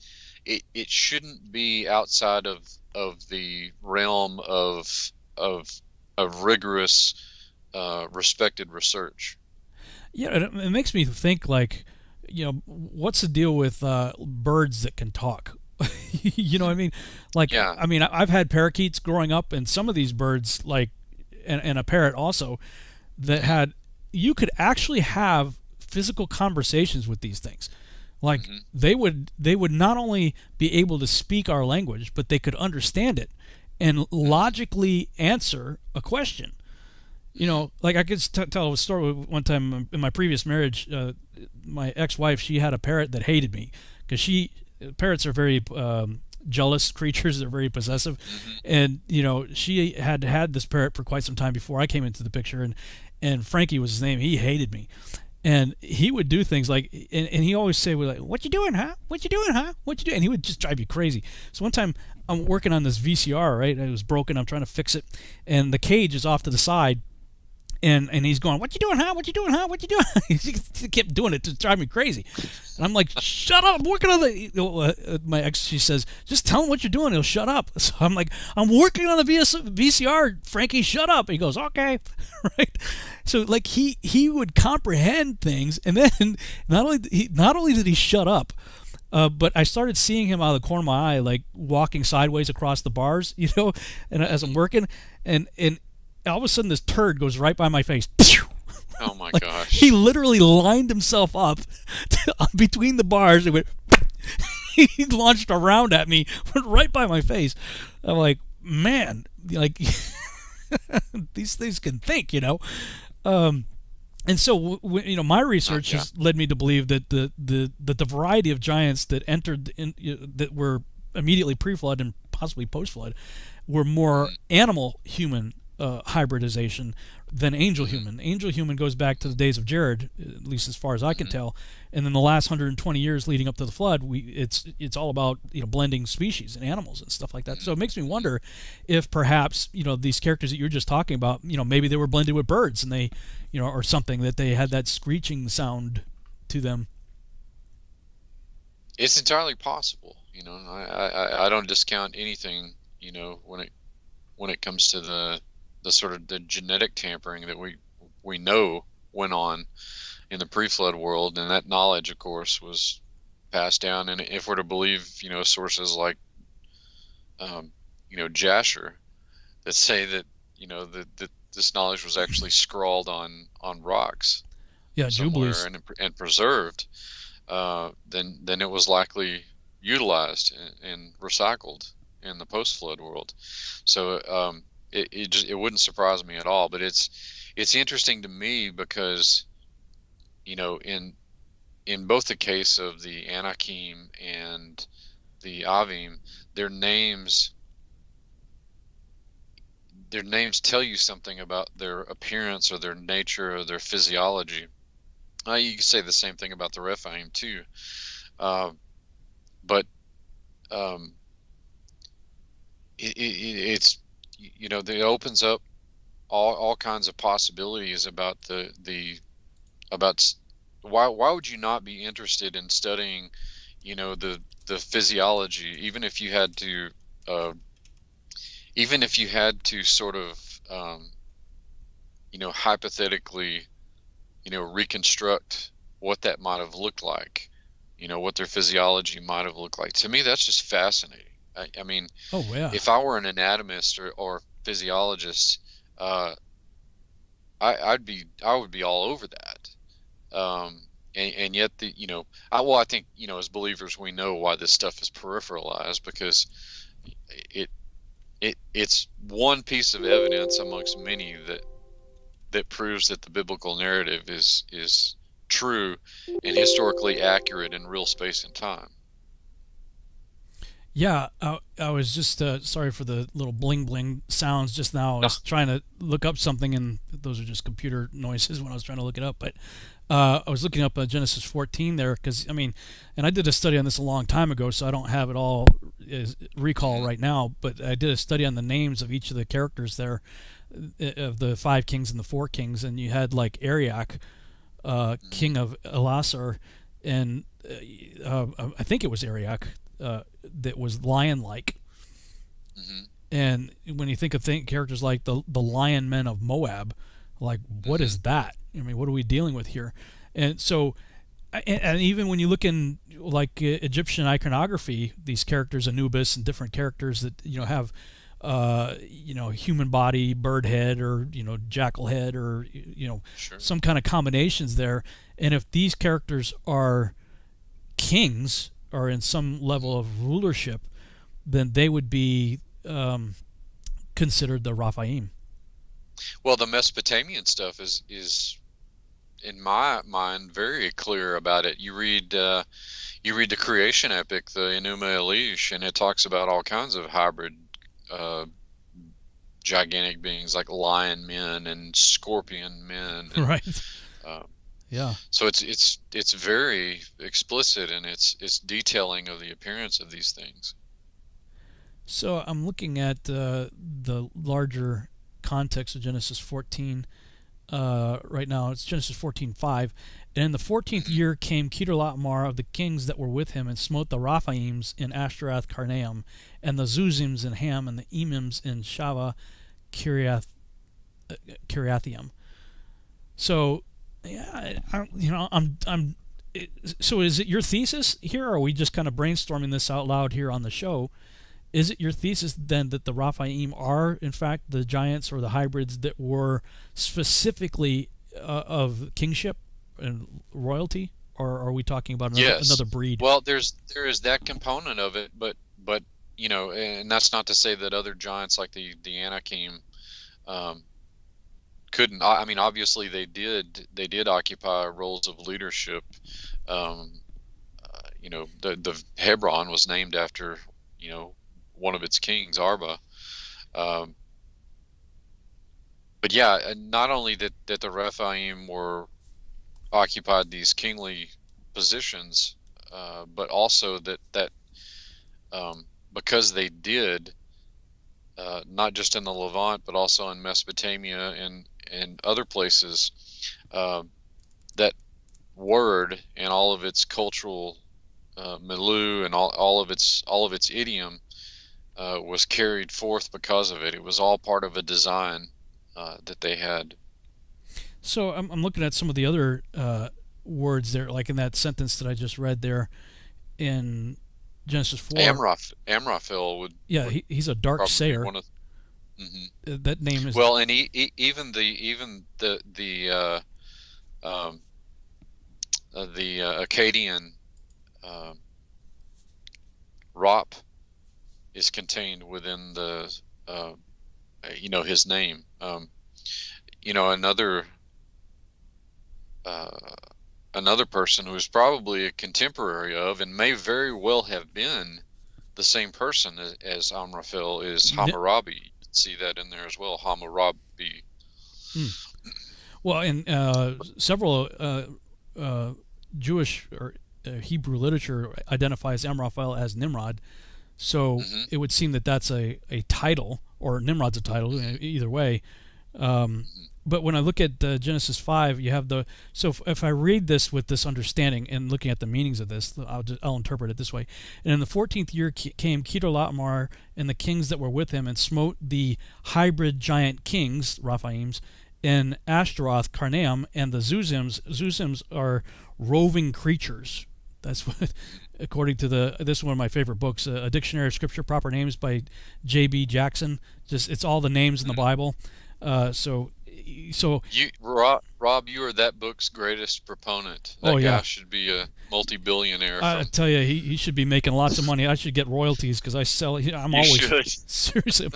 it shouldn't be outside of the realm of rigorous, respected research. Yeah, it makes me think, like, what's the deal with birds that can talk? You know what I mean? Like, Yeah. I mean, I've had parakeets growing up, and some of these birds, like, and a parrot also, that you could actually have physical conversations with these things. Like, they would not only be able to speak our language, but they could understand it and logically answer a question. Like, I could tell a story. One time in my previous marriage, my ex-wife, she had a parrot that hated me because parrots are very jealous creatures. They're very possessive. And she had this parrot for quite some time before I came into the picture, and Frankie was his name. He hated me. And he would do things like, and he always say, like, "What you doing, huh? What you doing, huh? What you doing?" And he would just drive you crazy. So one time I'm working on this VCR, right? It was broken. I'm trying to fix it, and the cage is off to the side. And he's going, "What you doing, huh? What you doing, huh? What you doing?" He kept doing it to drive me crazy. And I'm like, "Shut up! I'm working on the." My ex, she says, "Just tell him what you're doing. He'll shut up." So I'm like, "I'm working on the VCR. Frankie, shut up." He goes, "Okay," right? So, like, he would comprehend things, and then not only did he shut up, but I started seeing him out of the corner of my eye, like, walking sideways across the bars, and as I'm working, and all of a sudden this turd goes right by my face. Oh my Like, gosh! He literally lined himself up between the bars and went. He launched around at me, went right by my face. I'm like, man, like, these things can think, And so, my research has led me to believe that the variety of giants that entered that were immediately pre-flood and possibly post-flood were more animal-human hybridization than angel-human. Angel-human goes back to the days of Jared, at least as far as I can tell. And then the last 120 years leading up to the flood, it's all about blending species and animals and stuff like that. So it makes me wonder if perhaps these characters that you're just talking about, maybe they were blended with birds and they, or something, that they had that screeching sound to them. It's entirely possible. I don't discount anything. When it comes to the sort of the genetic tampering that we know went on in the pre-flood world, and that knowledge, of course, was passed down. And if we're to believe, sources like, Jasher, that say that, that this knowledge was actually scrawled on rocks, somewhere and preserved, then it was likely utilized and recycled in the post-flood world. So it wouldn't surprise me at all. But it's interesting to me because in both the case of the Anakim and the Avim, their names tell you something about their appearance or their nature or their physiology. You can say the same thing about the Rephaim too, but it's it opens up all kinds of possibilities about about why would you not be interested in studying the physiology, even if you had to sort of hypothetically reconstruct what that might have looked like, what their physiology might have looked like. To me, that's just fascinating. I mean, oh yeah. If I were an anatomist or physiologist, I would be all over that. And yet I think as believers we know why this stuff is peripheralized, because it's one piece of evidence amongst many that proves that the biblical narrative is true and historically accurate in real space and time. Yeah, I was just sorry for the little bling bling sounds just now. I was trying to look up something, and those are just computer noises when I was trying to look it up. But I was looking up Genesis 14 there because, and I did a study on this a long time ago, so I don't have it all recall right now. But I did a study on the names of each of the characters there, of the 5 kings and the 4 kings, and you had like Arioch, king of Elasar, and I think it was Arioch. that was lion-like. Mm-hmm. And when you think of characters like the lion men of Moab, like, what is that? I mean, what are we dealing with here? And so, and even when you look in like Egyptian iconography, these characters, Anubis and different characters that have human body, bird head, or jackal head, or Sure. some kind of combinations there. And if these characters are kings or in some level of rulership, then they would be considered the Raphaim. Well, the Mesopotamian stuff is in my mind very clear about it. You read the creation epic, the Enuma Elish, and it talks about all kinds of hybrid gigantic beings like lion men and scorpion men. And, right. Yeah. So it's very explicit in its detailing of the appearance of these things. So I'm looking at the larger context of Genesis 14 right now. It's Genesis 14:5. And in the 14th year came Kedorlaomer of the kings that were with him, and smote the Raphaims in Ashtaroth Karnaim, and the Zuzims in Ham, and the Emims in Shava Kiriathaim. So, yeah, so is it your thesis here, or are we just kind of brainstorming this out loud here on the show? Is it your thesis then that the Raphaim are, in fact, the giants or the hybrids that were specifically of kingship and royalty, or are we talking about another breed? Well, there is that component of it, but and that's not to say that other giants like the Anakim couldn't. I mean, obviously they did occupy roles of leadership. The Hebron was named after one of its kings, Arba. But yeah, not only that the Rephaim occupied these kingly positions, but also that because they did, not just in the Levant, but also in Mesopotamia and other places, that word and all of its cultural milieu and all of its idiom was carried forth because of it. It was all part of a design that they had. So I'm looking at some of the other words there, like in that sentence that I just read there in Genesis 4. Amraphel would. Yeah, he's a dark sayer. That name is well, and even the Akkadian Rop is contained within the his name. Another person who is probably a contemporary of and may very well have been the same person as Amraphel is Hammurabi. You can see that in there as well, Hammurabi. Well, in several Jewish or Hebrew literature identifies Amraphel as Nimrod, so it would seem that that's a title, or Nimrod's a title, either way. But when I look at Genesis 5, you have so if I read this with this understanding and looking at the meanings of this, I'll interpret it this way. And in the 14th year came Kedorlaomer and the kings that were with him, and smote the hybrid giant kings, Raphaims, in Ashtaroth Karnaim, and the Zuzims. Zuzims are roving creatures. That's what, according to this is one of my favorite books, A Dictionary of Scripture Proper Names by J.B. Jackson. It's all the names in the Bible. So you, Rob, you are that book's greatest proponent. That guy should be a multi-billionaire. I tell you, he should be making lots of money. I should get royalties because I sell. I'm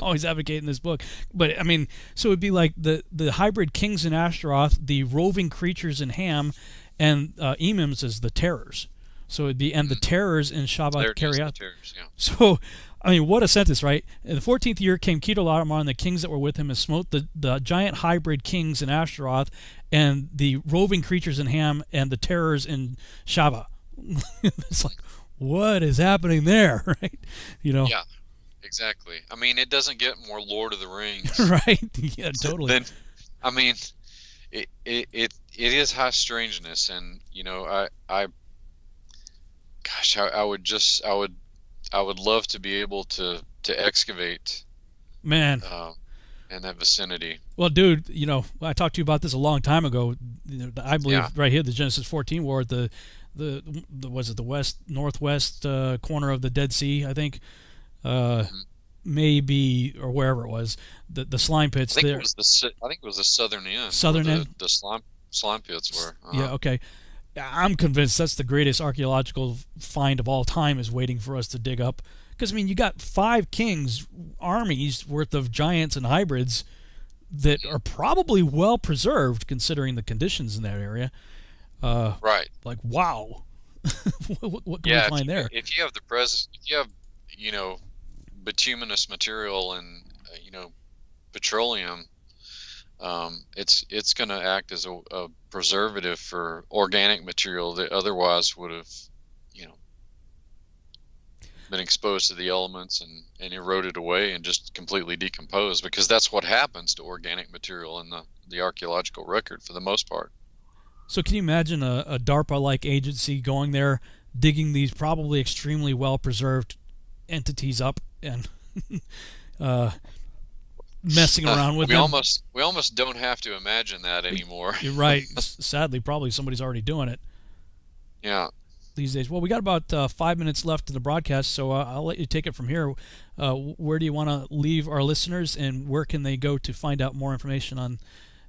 always advocating this book. But I mean, so it'd be like the hybrid kings in Ashtaroth, the roving creatures in Ham, and Emims is the terrors. So it'd be the terrors in Shabbat Kiriath. Yeah. So, I mean, what a sentence, right? In the 14th year came Kedorlaomer and the kings that were with him, and smote the giant hybrid kings in Ashtaroth, and the roving creatures in Ham, and the terrors in Shava. It's like, what is happening there, right? Yeah, exactly. I mean, it doesn't get more Lord of the Rings. Right? Yeah, totally. It is high strangeness, and I would I would love to be able to excavate Man. in that vicinity. Well, dude, I talked to you about this a long time ago. I believe right here, the Genesis 14 war at the was it the northwest corner of the Dead Sea, I think, maybe, or wherever it was, the slime pits there. I think it was the southern end. Southern end. The slime pits were. Yeah. Okay. I'm convinced that's the greatest archaeological find of all time is waiting for us to dig up. Because, I mean, you got 5 kings' armies worth of giants and hybrids that are probably well preserved considering the conditions in that area. Right. Like, wow. what can we find there? If you have bituminous material and, petroleum, it's going to act as a preservative for organic material that otherwise would have, been exposed to the elements and eroded away and just completely decomposed, because that's what happens to organic material in the archaeological record for the most part. So can you imagine a DARPA-like agency going there, digging these probably extremely well-preserved entities up and messing around with them? We almost don't have to imagine that anymore. You're right. Sadly, probably somebody's already doing it. Yeah. These days. Well, we got about 5 minutes left in the broadcast, so I'll let you take it from here. Where do you want to leave our listeners, and where can they go to find out more information on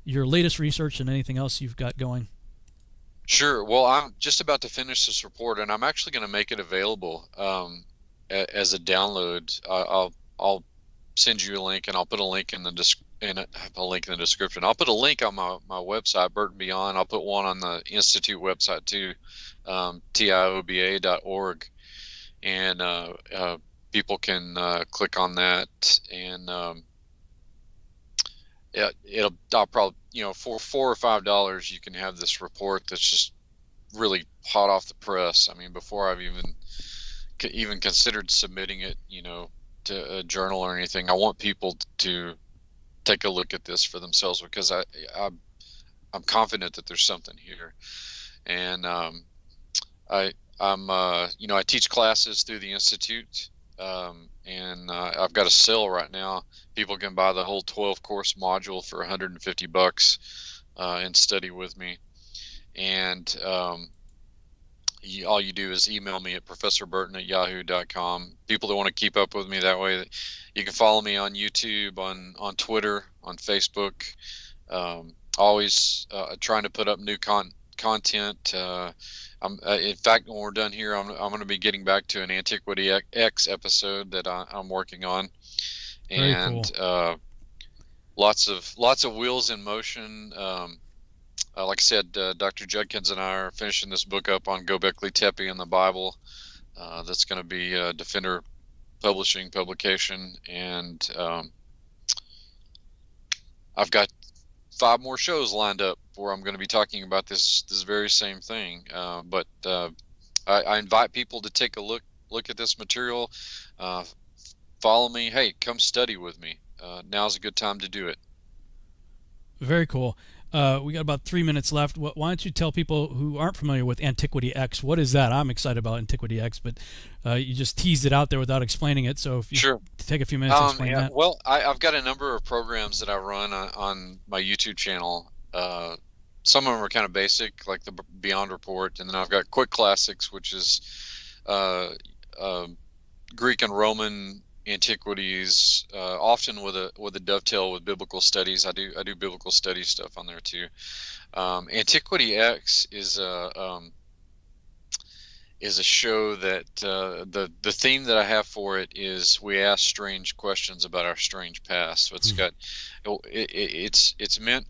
your latest research and anything else you've got going? Sure. Well, I'm just about to finish this report, and I'm actually going to make it available as a download. I'll send you a link, and I'll put a link in the description. I'll put a link on my website, Burton Beyond. I'll put one on the Institute website too, tioba.org, and people can click on that, and I'll probably, for $4 or $5 you can have this report that's just really hot off the press. I mean, before I've even considered submitting it, to a journal or anything. I want people to take a look at this for themselves, because I'm confident that there's something here, and I teach classes through the Institute, and I've got a sale right now. People can buy the whole 12-course module for $150 and study with me, and all you do is email me at professorburton@yahoo.com. People that want to keep up with me that way, you can follow me on YouTube, on Twitter, on Facebook. Always trying to put up new content. In fact, when we're done here, I'm going to be getting back to an Antiquity X episode that I'm working on, and cool. Lots of wheels in motion. Like I said, Dr. Judkins and I are finishing this book up on Göbekli Tepe in the Bible. That's going to be a Defender Publishing publication, and I've got 5 more shows lined up where I'm going to be talking about this very same thing. But I invite people to take a look at this material. Follow me. Hey, come study with me. Now's a good time to do it. Very cool. We got about 3 minutes left. Why don't you tell people who aren't familiar with Antiquity X, what is that? I'm excited about Antiquity X, but you just teased it out there without explaining it. So if you take a few minutes to explain that. Well, I've got a number of programs that I run on my YouTube channel. Some of them are kind of basic, like the Beyond Report, and then I've got Quick Classics, which is Greek and Roman antiquities, often with a dovetail with biblical studies. I do biblical study stuff on there too. Antiquity X is a show that the theme that I have for it is we ask strange questions about our strange past. So it's meant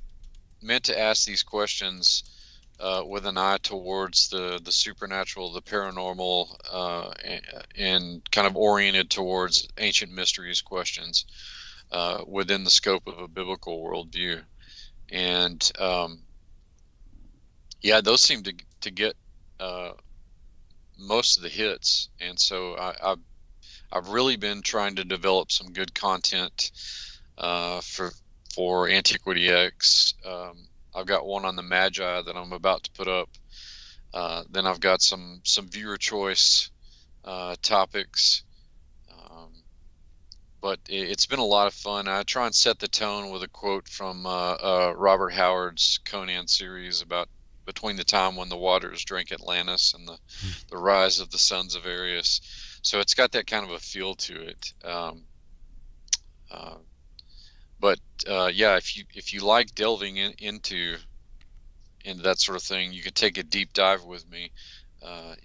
to ask these questions with an eye towards the supernatural, the paranormal, and kind of oriented towards ancient mysteries questions within the scope of a biblical worldview. And those seem to get most of the hits. And so I've really been trying to develop some good content for Antiquity X. I've got one on the Magi that I'm about to put up. Then I've got some viewer choice topics but it's been a lot of fun. I try and set the tone with a quote from Robert Howard's Conan series about between the time when the waters drank Atlantis and the rise of the sons of Aries. So it's got that kind of a feel to it. If you like delving into that sort of thing, you can take a deep dive with me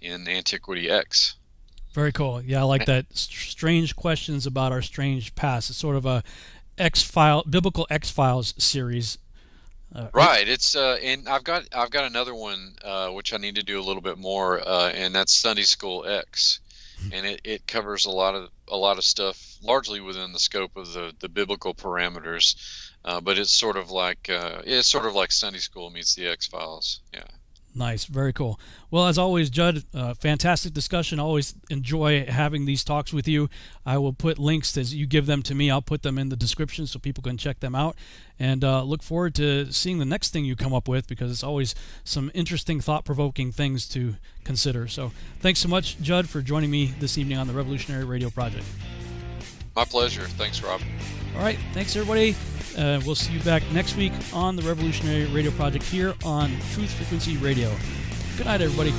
in Antiquity X. Very cool. Yeah, I like that. Strange questions about our strange past. It's sort of a biblical X-Files series. Right. It's and I've got another one which I need to do a little bit more, and that's Sunday School X, and it covers a lot of stuff largely within the scope of the biblical parameters, but it's sort of like Sunday School meets the X-Files. Yeah. Nice. Very cool. Well, as always, Judd, fantastic discussion. Always enjoy having these talks with you. I will put links as you give them to me. I'll put them in the description so people can check them out. And look forward to seeing the next thing you come up with, because it's always some interesting, thought-provoking things to consider. So thanks so much, Judd, for joining me this evening on the Revolutionary Radio Project. My pleasure. Thanks, Rob. All right. Thanks, everybody. We'll see you back next week on the Revolutionary Radio Project here on Truth Frequency Radio. Good night, everybody.